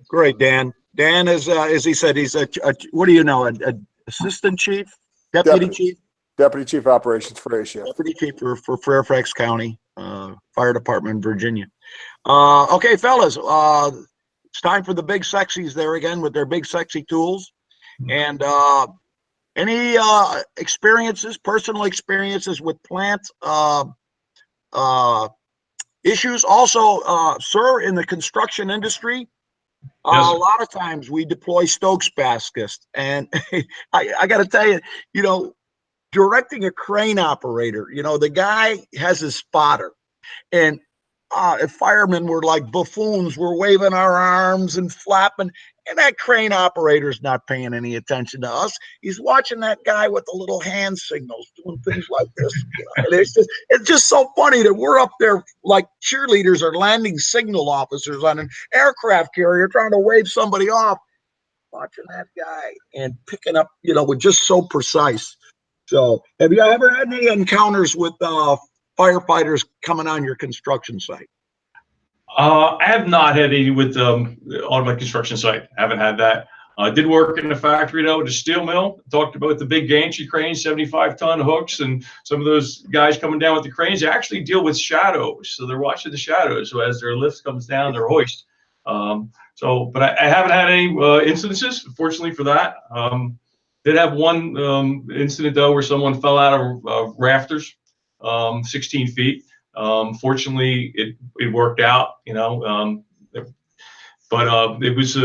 great, Dan. Dan is, as he said, he's a what do you know, an assistant chief, deputy chief? Deputy Chief Operations for Asia. Deputy chief for Fairfax County Fire Department in Virginia. Okay, fellas, it's time for the big sexies there again with their big sexy tools. And any experiences, personal experiences with plant issues? Also, sir, in the construction industry, Yes. a lot of times we deploy Stokes baskets, and I got to tell you, you know, directing a crane operator, you know, the guy has his spotter, and if firemen were like buffoons, we're waving our arms and flapping, and that crane operator's not paying any attention to us. He's watching that guy with the little hand signals doing things like this. You know? And it's just so funny that we're up there like cheerleaders or landing signal officers on an aircraft carrier trying to wave somebody off, watching that guy and picking up, you know, with just so precise. So have you ever had any encounters with firefighters coming on your construction site? I have not had any with on my construction site. I haven't had that. I did work in the factory though, the steel mill. Talked about the big gantry cranes, 75-ton hooks, and some of those guys coming down with the cranes. They actually deal with shadows, so they're watching the shadows. So as their lift comes down, they're hoist. But I haven't had any incidences, fortunately for that. Did have one incident though where someone fell out of rafters, 16 feet. Fortunately, it worked out, you know, but it was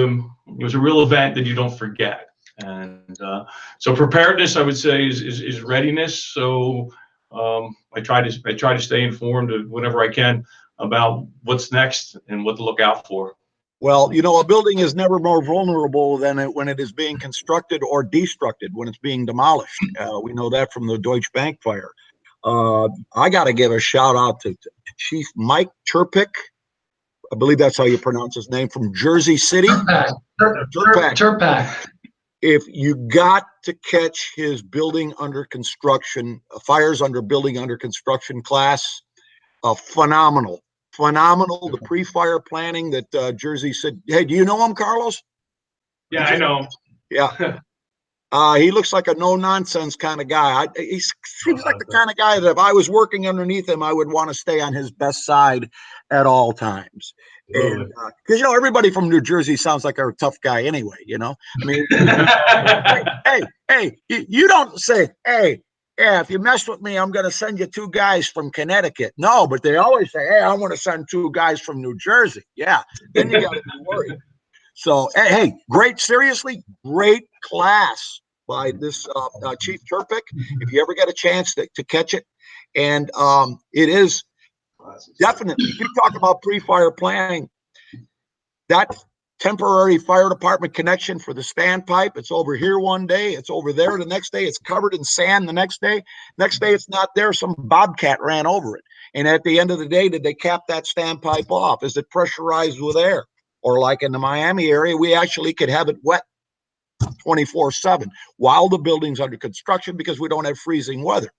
a real event that you don't forget. And so preparedness, I would say, is readiness. So I try to stay informed whenever I can about what's next and what to look out for. Well, you know, a building is never more vulnerable than when it is being constructed or destructed, when it's being demolished. We know that from the Deutsche Bank fire. I got to give a shout out to Chief Mike Turpick. I believe that's how you pronounce his name, from Jersey City. Turpak. If you got to catch his building under construction, fires under building under construction class, phenomenal. The pre-fire planning that Jersey said. Hey, do you know him, Carlos? Yeah, I know. Yeah. He looks like a no-nonsense kind of guy. He seems like the kind of guy that if I was working underneath him, I would want to stay on his best side at all times. Because, you know, everybody from New Jersey sounds like a tough guy anyway, you know? I mean, hey, you don't say, hey, yeah, if you mess with me, I'm going to send you 2 guys from Connecticut. No, but they always say, hey, I want to send 2 guys from New Jersey. Yeah, then you got to be worried. So, hey, seriously, great class by this Chief Turpick. If you ever get a chance to catch it. And it is definitely, if you talk about pre-fire planning, that temporary fire department connection for the standpipe, it's over here one day, it's over there the next day, it's covered in sand the next day it's not there, some bobcat ran over it. And at the end of the day, did they cap that standpipe off? Is it pressurized with air? Or like in the Miami area, we actually could have it wet 24/7 while the building's under construction because we don't have freezing weather.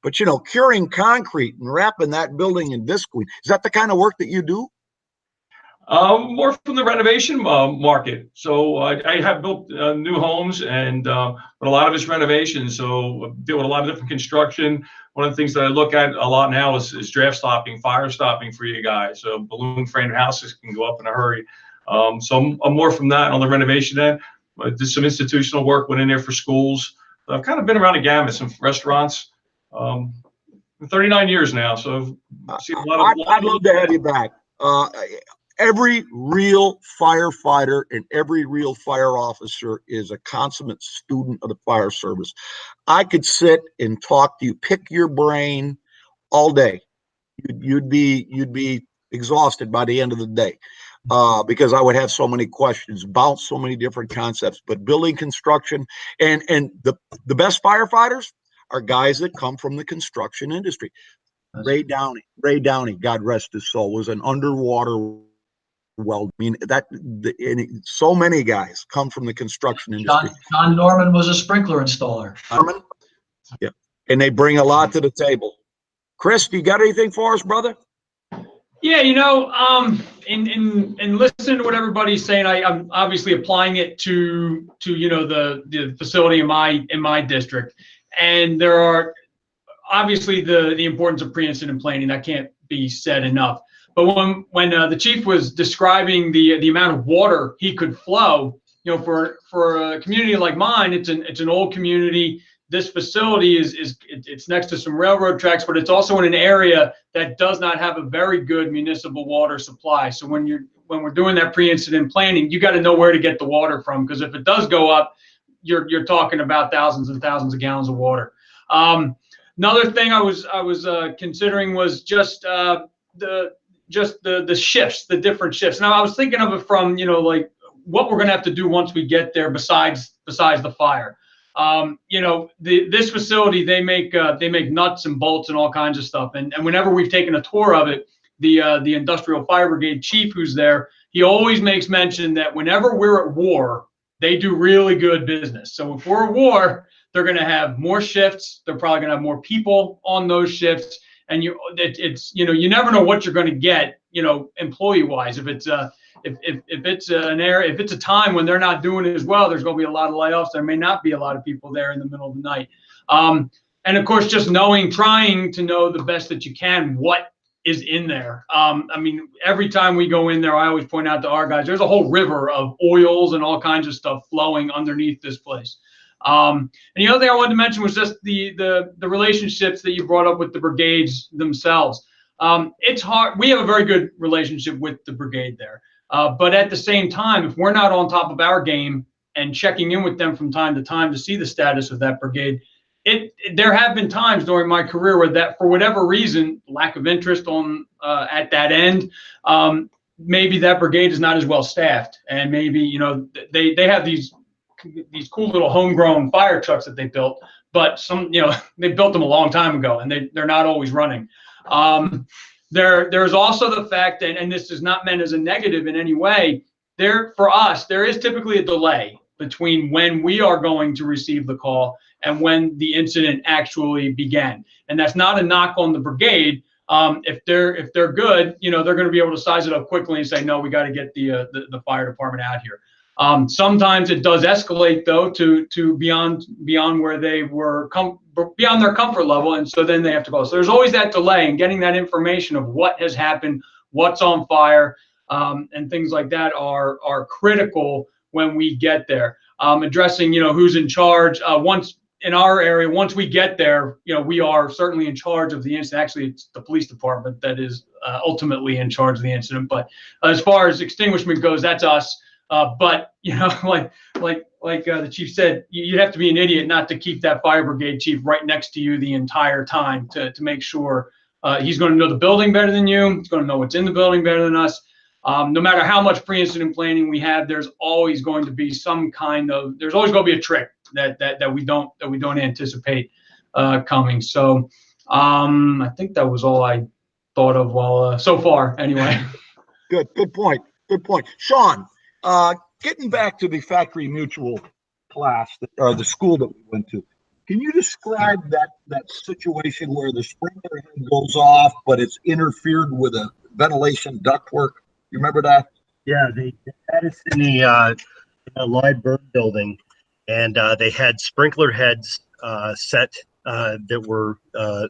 But, you know, curing concrete and wrapping that building in visqueen, is that the kind of work that you do? More from the renovation market. So I have built new homes, and but a lot of it's renovation. So I deal with a lot of different construction. One of the things that I look at a lot now is draft stopping, fire stopping for you guys. So balloon frame houses can go up in a hurry. So I'm more from that on the renovation end. I did some institutional work, went in there for schools. I've kind of been around the gamut, some restaurants. 39 years now, so I've seen a lot of. I'd love to have you back. every real firefighter and every real fire officer is a consummate student of the fire service. I could sit and talk to you, pick your brain all day. You'd be exhausted by the end of the day, because I would have so many questions about so many different concepts. But building construction and the best firefighters are guys that come from the construction industry. Ray Downey, God rest his soul, was an underwater welder. I mean, so many guys come from the construction industry. John Norman was a sprinkler installer. Yeah, and they bring a lot to the table. Chris, you got anything for us, brother? Yeah, in listening to what everybody's saying, I'm obviously applying it to the facility in my district, and there are obviously the importance of pre-incident planning that can't be said enough. But when the chief was describing the amount of water he could flow, for a community like mine, it's an old community. This facility it's next to some railroad tracks, but it's also in an area that does not have a very good municipal water supply. So when we're doing that pre-incident planning, you got to know where to get the water from, because if it does go up, you're talking about thousands and thousands of gallons of water. Another thing I was considering was just the shifts, the different shifts. Now I was thinking of it from like what we're gonna have to do once we get there, besides the fire. This facility, they make nuts and bolts and all kinds of stuff. And whenever we've taken a tour of it, the Industrial Fire Brigade chief who's there, he always makes mention that whenever we're at war, they do really good business. So if we're at war, they're going to have more shifts. They're probably going to have more people on those shifts. And you never know what you're going to get, employee wise. If it's a time when they're not doing it as well, there's going to be a lot of layoffs. There may not be a lot of people there in the middle of the night. And of course, just trying to know the best that you can, what is in there. Every time we go in there, I always point out to our guys, there's a whole river of oils and all kinds of stuff flowing underneath this place. And the other thing I wanted to mention was just the relationships that you brought up with the brigades themselves. It's hard. We have a very good relationship with the brigade there. But at the same time, if we're not on top of our game and checking in with them from time to time to see the status of that brigade, there have been times during my career where that, for whatever reason, lack of interest on at that end, maybe that brigade is not as well staffed, and maybe they have these cool little homegrown fire trucks that they built, but they built them a long time ago, and they're not always running. There's also the fact, and this is not meant as a negative in any way, for us, there is typically a delay between when we are going to receive the call and when the incident actually began. And that's not a knock on the brigade. If they're good, they're going to be able to size it up quickly and say, no, we got to get the fire department out here. Sometimes it does escalate though to beyond where they were beyond their comfort level, and so then they have to go. So there's always that delay in getting that information of what has happened, what's on fire, and things like that are critical when we get there. Addressing who's in charge. Once in our area, once we get there, we are certainly in charge of the incident. Actually, it's the police department that is ultimately in charge of the incident. But as far as extinguishment goes, that's us. But like the chief said, you'd have to be an idiot not to keep that fire brigade chief right next to you the entire time to make sure he's going to know the building better than you. He's going to know what's in the building better than us. No matter how much pre-incident planning we have, there's always going to be there's always going to be a trick that we don't anticipate coming. So I think that was all I thought of so far anyway. Good point. Sean, getting back to the Factory Mutual class or the school that we went to, can you describe that situation where the sprinkler head goes off, but it's interfered with a ventilation ductwork? You remember that? Yeah, they had us in a live burn building, and they had sprinkler heads set that were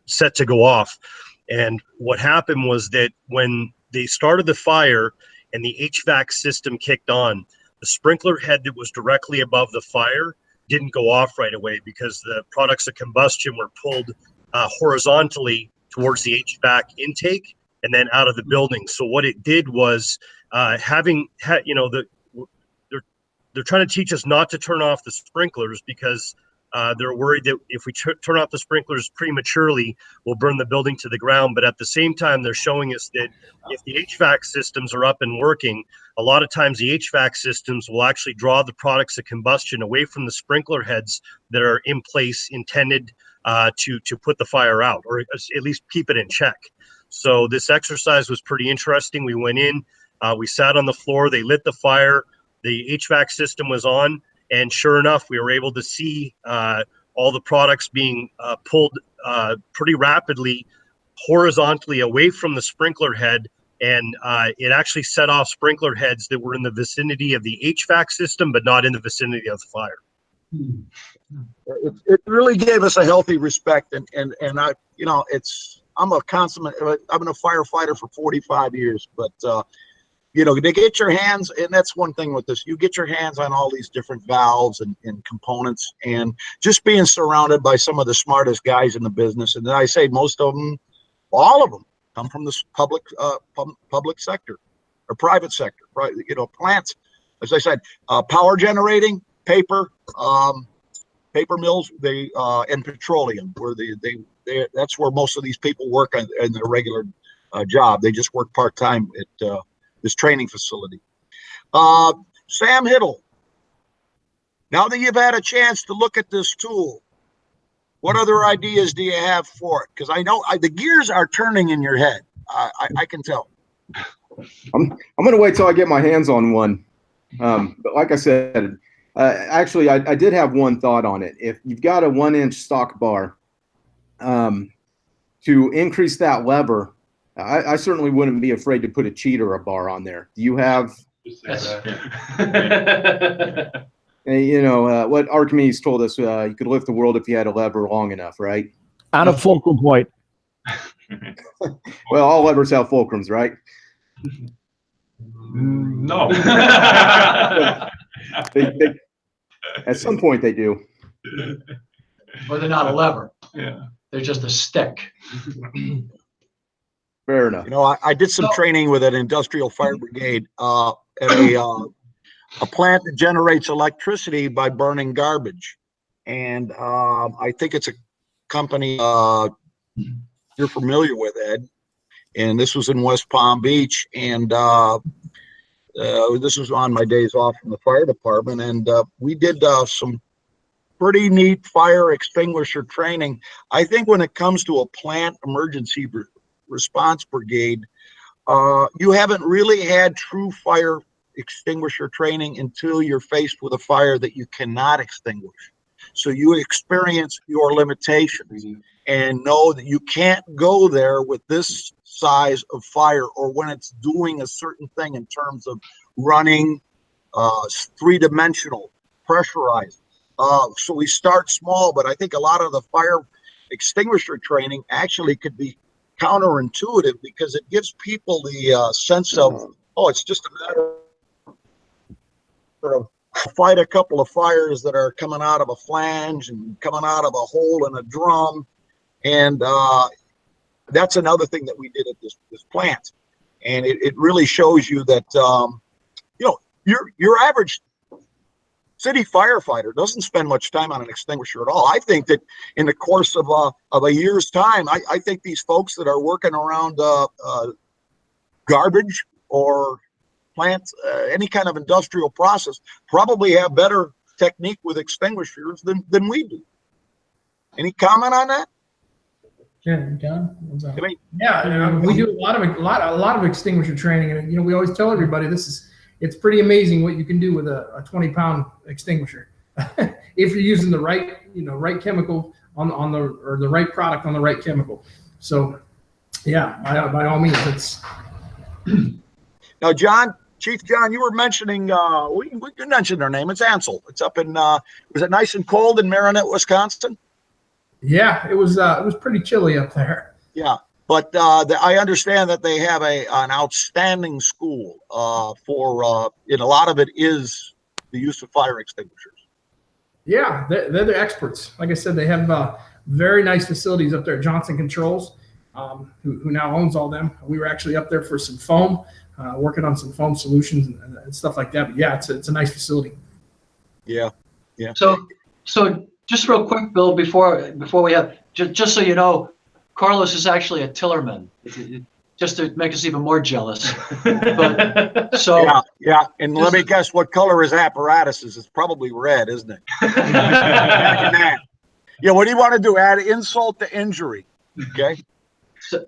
set to go off. And what happened was that when they started the fire and the HVAC system kicked on, the sprinkler head that was directly above the fire didn't go off right away because the products of combustion were pulled horizontally towards the HVAC intake, and then out of the building. So what it did was they're trying to teach us not to turn off the sprinklers because they're worried that if we turn off the sprinklers prematurely, we'll burn the building to the ground. But at the same time, they're showing us that if the HVAC systems are up and working, a lot of times the HVAC systems will actually draw the products of combustion away from the sprinkler heads that are in place intended to put the fire out, or at least keep it in check. So this exercise was pretty interesting. We went in, we sat on the floor, they lit the fire, the HVAC system was on, and sure enough, we were able to see all the products being pulled pretty rapidly horizontally away from the sprinkler head, and it actually set off sprinkler heads that were in the vicinity of the HVAC system, but not in the vicinity of the fire. It really gave us a healthy respect, and I, I'm a consummate. I've been a firefighter for 45 years, but to get your hands, and that's one thing with this, you get your hands on all these different valves and components, and just being surrounded by some of the smartest guys in the business. And I say most of them, all of them, come from this public sector or private sector, right? Plants, as I said, power generating, paper mills, and petroleum, where that's where most of these people work in their regular job. They just work part-time at this training facility. Sam Hiddle, now that you've had a chance to look at this tool, what other ideas do you have for it? Because I know the gears are turning in your head. I can tell. I'm going to wait till I get my hands on one. But like I said, actually, I did have one thought on it. If you've got a 1-inch stock bar, to increase that lever, I certainly wouldn't be afraid to put a cheater bar on there. Do you have? What Archimedes told us, you could lift the world if you had a lever long enough, right? On a fulcrum point. Well, all levers have fulcrums, right? No. they, at some point they do. Or they're not a lever. Yeah. They're just a stick. Fair enough. I did some training with an industrial fire brigade at a plant that generates electricity by burning garbage. And I think it's a company you're familiar with, Ed. And this was in West Palm Beach. And this was on my days off from the fire department. And we did some pretty neat fire extinguisher training. I think when it comes to a plant emergency response brigade, you haven't really had true fire extinguisher training until you're faced with a fire that you cannot extinguish. So you experience your limitations and know that you can't go there with this size of fire, or when it's doing a certain thing in terms of running three-dimensional, pressurized. So we start small, but I think a lot of the fire extinguisher training actually could be counterintuitive, because it gives people the sense of, it's just a matter of fight a couple of fires that are coming out of a flange and coming out of a hole in a drum. And that's another thing that we did at this plant. And it really shows you that, your average city firefighter doesn't spend much time on an extinguisher at all. I think that in the course of a year's time, I think these folks that are working around garbage or plants, any kind of industrial process, probably have better technique with extinguishers than we do. Any comment on that? Yeah, John. I mean, we do a lot of extinguisher training, and we always tell everybody it's pretty amazing what you can do with a 20-pound extinguisher if you're using the right right chemical on the right product on the right chemical. So yeah, by all means, it's. Now, Chief John, you were mentioning we mentioned their name. It's Ansel. It's up in was it nice and cold in Marinette, Wisconsin? Yeah, it was pretty chilly up there. Yeah. But I understand that they have an outstanding school for and a lot of it is the use of fire extinguishers. Yeah, they're the experts. Like I said, they have very nice facilities up there at Johnson Controls. who now owns all them. We were actually up there for some foam, working on some foam solutions and stuff like that. But yeah, it's a nice facility. Yeah, yeah. So just real quick, Bill, before we have, just so you know, Carlos is actually a tillerman, just to make us even more jealous. But, so yeah. And let me guess what color his apparatus is. It's probably red, isn't it? Yeah. What do you want to do? Add insult to injury. Okay.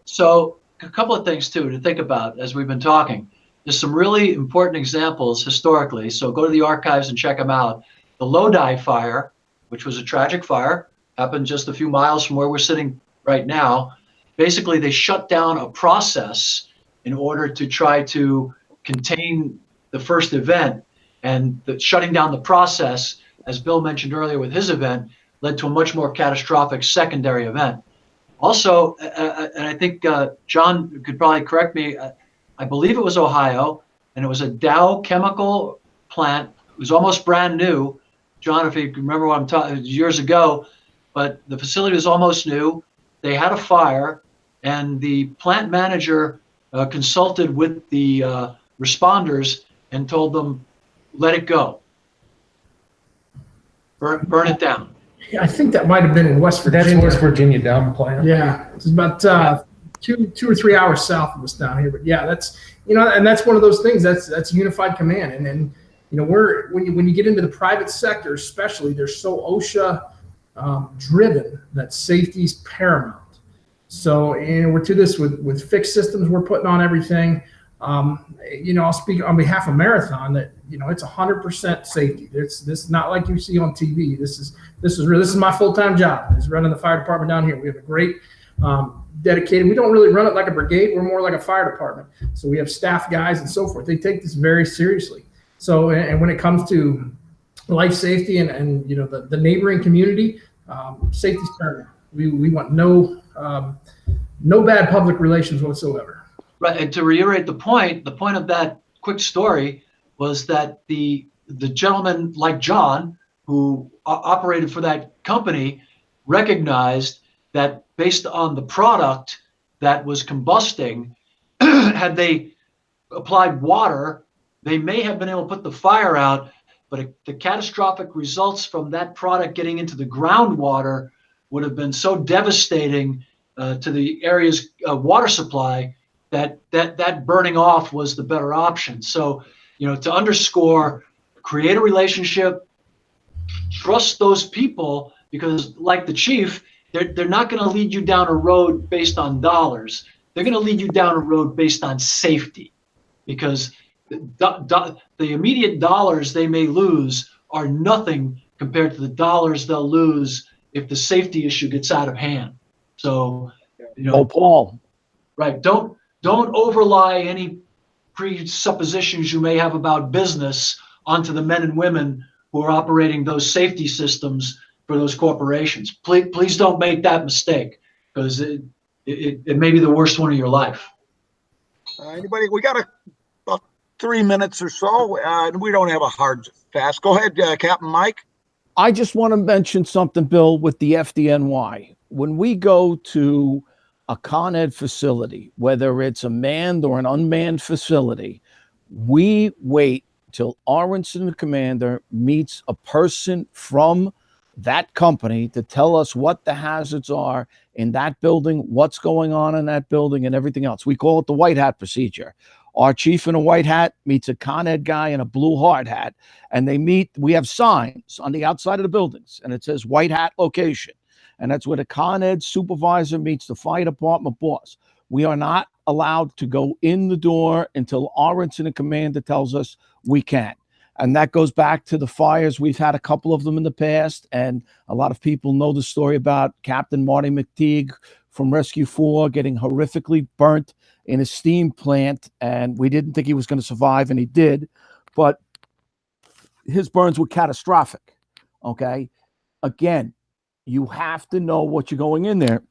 So a couple of things too to think about as we've been talking. There's some really important examples historically. So go to the archives and check them out. The Lodi fire, which was a tragic fire, happened just a few miles from where we're sitting right now. Basically, they shut down a process in order to try to contain the first event. And shutting down the process, as Bill mentioned earlier with his event, led to a much more catastrophic secondary event. Also, and I think John could probably correct me, I believe it was Ohio, and it was a Dow chemical plant. It was almost brand new. John, if you can remember what I'm talking, years ago, but the facility was almost new. They had a fire, and the plant manager consulted with the responders and told them, let it go. Burn it down. Yeah, I think that might have been in West Virginia. That's West Virginia down plant. Yeah, it's about 2 or 3 hours south of us down here. But yeah, that's and that's one of those things. That's unified command. And then when you get into the private sector, especially, they're so OSHA driven that safety's paramount. So we're to this with fixed systems. We're putting on everything. I'll speak on behalf of Marathon that it's 100% safety. This is not like you see on TV. This is my full-time job, is running the fire department down here. We have a great dedicated. We don't really run it like a brigade. We're more like a fire department. So we have staff guys and so forth. They take this very seriously. So and when it comes to life safety and the neighboring community, safety's paramount. We want no bad public relations whatsoever. Right, and to reiterate the point of that quick story was that the gentleman like John, who operated for that company, recognized that based on the product that was combusting, had they applied water, they may have been able to put the fire out, but the catastrophic results from that product getting into the groundwater would have been so devastating to the area's water supply that burning off was the better option. So, to underscore, create a relationship, trust those people, because like the chief, they're not going to lead you down a road based on dollars. They're going to lead you down a road based on safety, because the immediate dollars they may lose are nothing compared to the dollars they'll lose if the safety issue gets out of hand. So, Paul. Right. Don't overlie any presuppositions you may have about business onto the men and women who are operating those safety systems for those corporations. Please don't make that mistake, because it may be the worst one of your life. Anybody? We got about 3 minutes or so, and we don't have a hard fast. Go ahead, Captain Mike. I just want to mention something, Bill, with the FDNY. When we go to a Con Ed facility, whether it's a manned or an unmanned facility, we wait till our incident commander meets a person from that company to tell us what the hazards are in that building, what's going on in that building, and everything else. We call it the white hat procedure. Our chief in a white hat meets a Con Ed guy in a blue hard hat, and they meet. We have signs on the outside of the buildings, and it says white hat location. And that's where the Con Ed supervisor meets the fire department boss. We are not allowed to go in the door until our incident commander tells us we can. And that goes back to the fires. We've had a couple of them in the past, and a lot of people know the story about Captain Marty McTeague from Rescue 4 getting horrifically burnt in a steam plant, and we didn't think he was going to survive, and he did. But his burns were catastrophic, okay? Again, you have to know what you're going in there.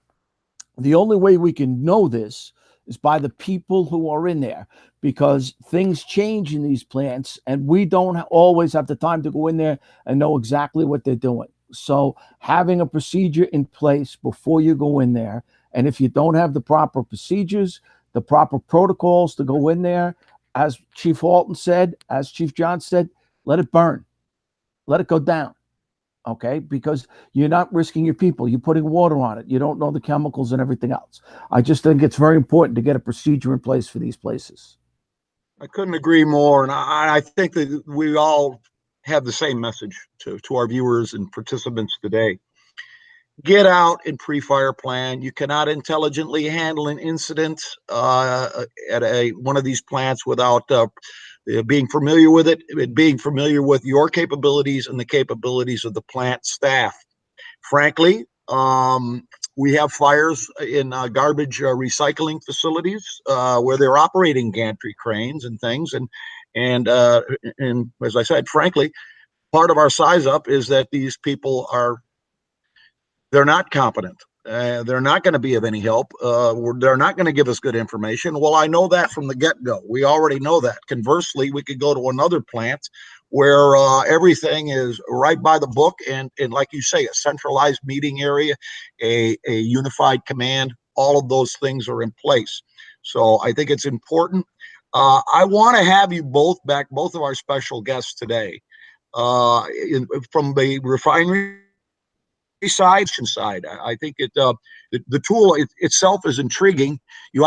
The only way we can know this is by the people who are in there, because things change in these plants, and we don't always have the time to go in there and know exactly what they're doing. So having a procedure in place before you go in there And if you don't have the proper procedures, the proper protocols to go in there, as Chief Halton said, as Chief John said, let it burn. Let it go down. Okay, because you're not risking your people. You're putting water on it. You don't know the chemicals and everything else. I just think it's very important to get a procedure in place for these places. I couldn't agree more. And I think that we all have the same message to our viewers and participants today. Get out and pre-fire plan. You cannot intelligently handle an incident at one of these plants without being familiar with it, being familiar with your capabilities and the capabilities of the plant staff. Frankly, we have fires in garbage recycling facilities where they're operating gantry cranes and things. And as I said, frankly, part of our size up is that these people they're not competent. They're not going to be of any help. They're not going to give us good information. Well, I know that from the get-go. We already know that. Conversely, we could go to another plant where everything is right by the book and like you say, a centralized meeting area, a unified command, all of those things are in place. So I think it's important. I want to have you both of our special guests today from the refinery side. I think the tool itself is intriguing. You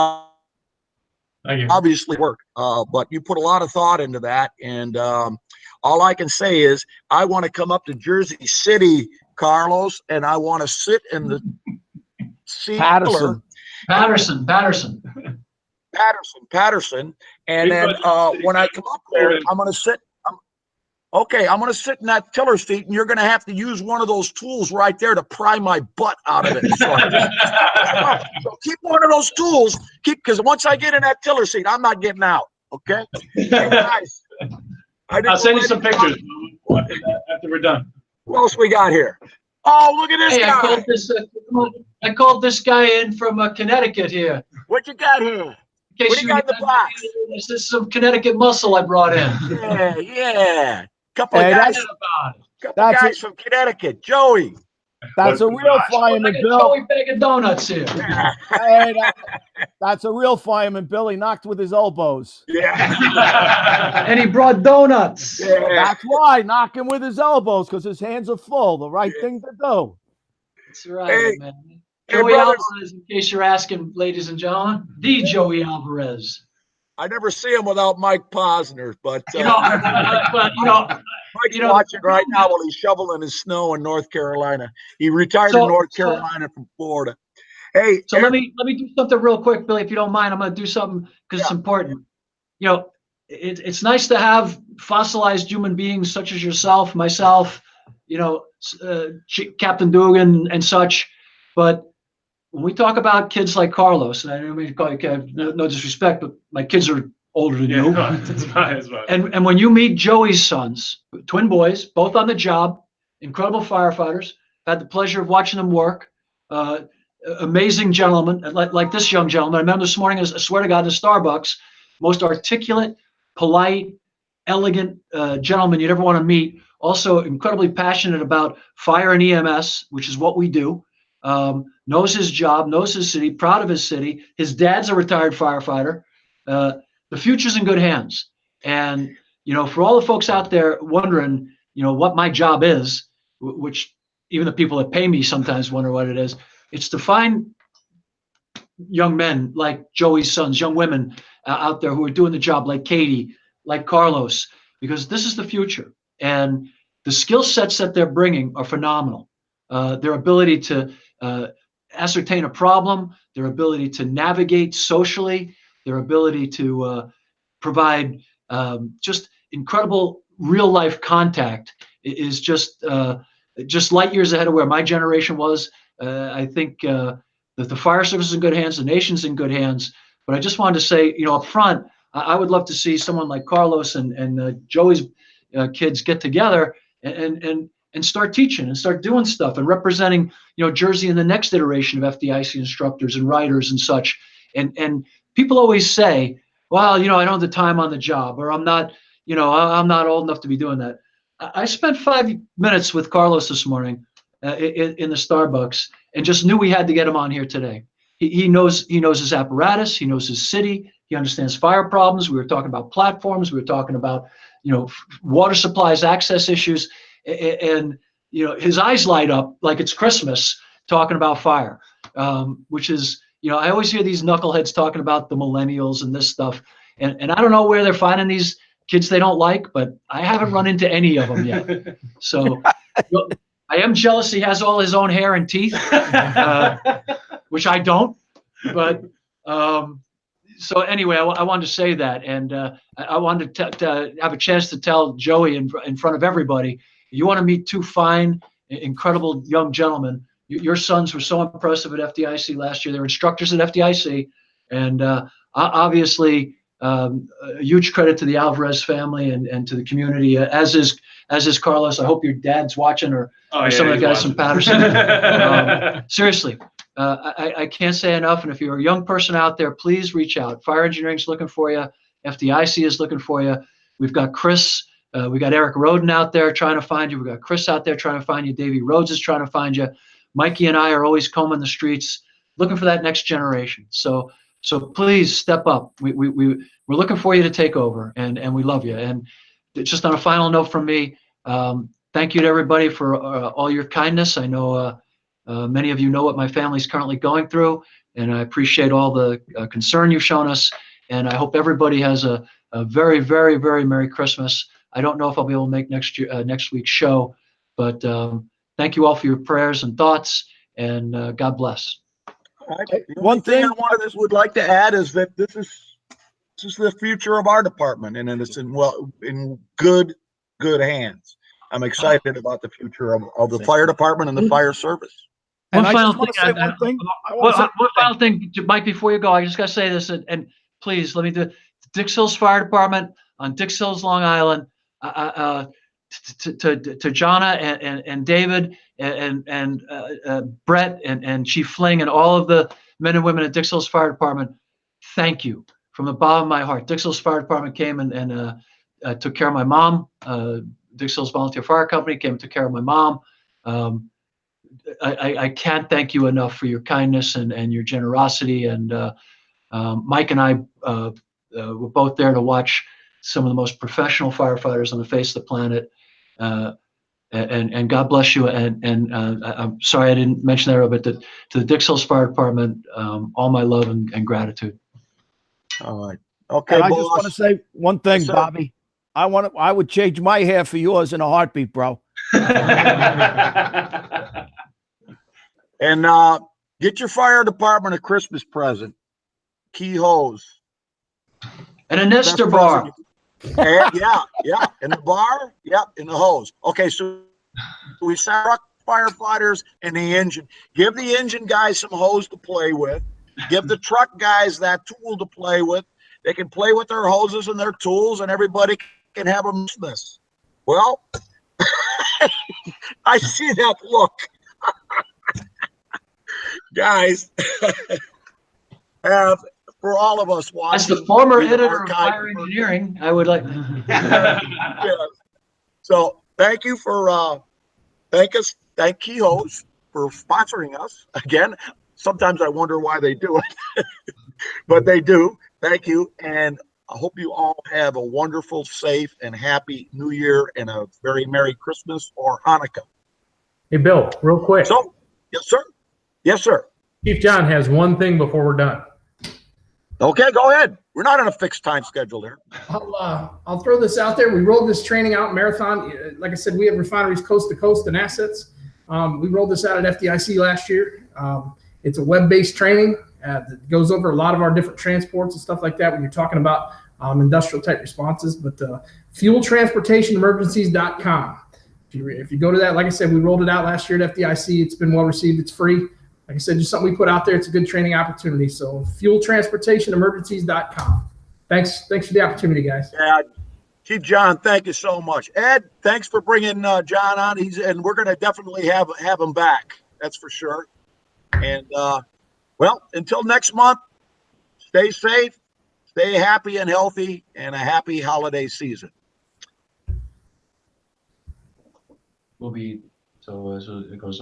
obviously work, but you put a lot of thought into that. And all I can say is I want to come up to Jersey City, Carlos, and I want to sit in the seat. Patterson. And then when I come up there, I'm going to sit. Okay, I'm going to sit in that tiller seat, and you're going to have to use one of those tools right there to pry my butt out of it. So keep one of those tools, because once I get in that tiller seat, I'm not getting out. Okay, hey guys, I'll send you some pictures after we're done. What else we got here? Oh, look at this guy. I called this guy in from Connecticut here. What you got here? What you got in the box? This is some Connecticut muscle I brought in. Yeah. Couple of guys from Connecticut. Joey. That's a real fireman, Bill. Joey bag of donuts here. Hey, that's a real fireman, Bill. He knocked with his elbows. Yeah. And he brought donuts. Yeah. That's why, knocking with his elbows, because his hands are full. The right thing to do. That's right, man. Joey Alvarez, in case you're asking, ladies and gentlemen, the Joey Alvarez. I never see him without Mike Posner, but Mike's watching right now while he's shoveling his snow in North Carolina. He retired in North Carolina from Florida. Hey, so let me do something real quick, Billy, if you don't mind. I'm going to do something because it's important. You know, it's nice to have fossilized human beings such as yourself, myself, Captain Dugan and such, but when we talk about kids like Carlos, and I don't mean to call you no disrespect, but my kids are older than you. That's fine. And when you meet Joey's sons, twin boys, both on the job, incredible firefighters, had the pleasure of watching them work, amazing gentlemen, like this young gentleman. I remember this morning, I swear to God, in Starbucks, most articulate, polite, elegant gentleman you'd ever want to meet. Also incredibly passionate about fire and EMS, which is what we do. Knows his job, knows his city, proud of his city. His dad's a retired firefighter. The future's in good hands. And, for all the folks out there wondering, what my job is, which even the people that pay me sometimes wonder what it is, it's to find young men like Joey's sons, young women out there who are doing the job like Katie, like Carlos, because this is the future. And the skill sets that they're bringing are phenomenal. Their ability to ascertain a problem, their ability to navigate socially, their ability to provide just incredible real life contact is just light years ahead of where my generation was. I think that the fire service is in good hands, the nation's in good hands. But I just wanted to say, up front, I would love to see someone like Carlos and Joey's kids get together and start teaching and start doing stuff and representing, Jersey in the next iteration of FDIC instructors and writers and such. And people always say, well, I don't have the time on the job, or I'm not old enough to be doing that. I spent 5 minutes with Carlos this morning in the Starbucks and just knew we had to get him on here today. he knows his apparatus, he knows his city, he understands fire problems. We were talking about platforms, we were talking about, water supplies, access issues, and his eyes light up like it's Christmas talking about fire, which is, I always hear these knuckleheads talking about the millennials and this stuff, and I don't know where they're finding these kids they don't like, but I haven't run into any of them yet. So I am jealous he has all his own hair and teeth, which I don't. But so anyway, I wanted to say that, and I wanted to have a chance to tell Joey in front of everybody, you want to meet two fine, incredible young gentlemen. Your sons were so impressive at FDIC last year. They're instructors at FDIC, and obviously a huge credit to the Alvarez family and to the community, as is Carlos. I hope your dad's watching, or some of the guys from Patterson. Seriously, I can't say enough. And if you're a young person out there, please reach out. Fire engineering's looking for you. FDIC is looking for you. We've got Chris. We got Eric Roden out there trying to find you. We got Chris out there trying to find you. Davey Rhodes is trying to find you. Mikey and I are always combing the streets, looking for that next generation. So please step up. We're looking for you to take over, and we love you. And just on a final note from me, thank you to everybody for all your kindness. I know many of you know what my family's currently going through, and I appreciate all the concern you've shown us. And I hope everybody has a very, very, very Merry Christmas. I don't know if I'll be able to make next week's show, but thank you all for your prayers and thoughts, and God bless. All right. One thing I would like to add is that this is the future of our department, and it's in good hands. I'm excited about the future of the fire department and the fire service. One final thing, Mike, before you go, I just got to say this, and please let me do it. Dix Hills Fire Department on Dix Hills, Long Island, to Jonna and David and Brett and Chief Fling and all of the men and women at Dix Hills Fire Department, thank you from the bottom of my heart. Dix Hills Fire Department came and took care of my mom. Dix Hills Volunteer Fire Company came and took care of my mom. I can't thank you enough for your kindness and your generosity. And Mike and I were both there to watch some of the most professional firefighters on the face of the planet. And God bless you. And I'm sorry I didn't mention that, but to the Dix Hills Fire Department, all my love and gratitude. All right. Okay. And I just want to say one thing, Yes, Bobby. I would change my hair for yours in a heartbeat, bro. And get your fire department a Christmas present. Key hose. And a Nestor bar. And, yeah. In the bar, in the hose. Okay, so we truck firefighters and the engine. Give the engine guys some hose to play with. Give the truck guys that tool to play with. They can play with their hoses and their tools, and everybody can have a Christmas. Well, I see that look. Guys, for all of us watching. As the former editor of fire engineering, I would like. So thank you for thank Keyhose for sponsoring us again. Sometimes I wonder why they do it, but they do. Thank you, and I hope you all have a wonderful, safe, and happy New Year and a very Merry Christmas or Hanukkah. Hey, Bill, real quick. So, yes, sir. Yes, sir. Chief John has one thing before we're done. Okay, go ahead. We're not on a fixed time schedule here. I'll throw this out there. We rolled this training out, Marathon. Like I said, we have refineries coast to coast and assets. We rolled this out at FDIC last year. It's a web-based training that goes over a lot of our different transports and stuff like that when you're talking about industrial type responses. But fueltransportationemergencies.com. If you go to that, like I said, we rolled it out last year at FDIC. It's been well received. It's free. Like I said, just something we put out there. It's a good training opportunity. So fueltransportationemergencies.com. Thanks for the opportunity, guys. Yeah, Chief John, thank you so much. Ed, thanks for bringing John on. And we're going to definitely have him back. That's for sure. And well, until next month, stay safe, stay happy and healthy, and a happy holiday season. Will be so as it goes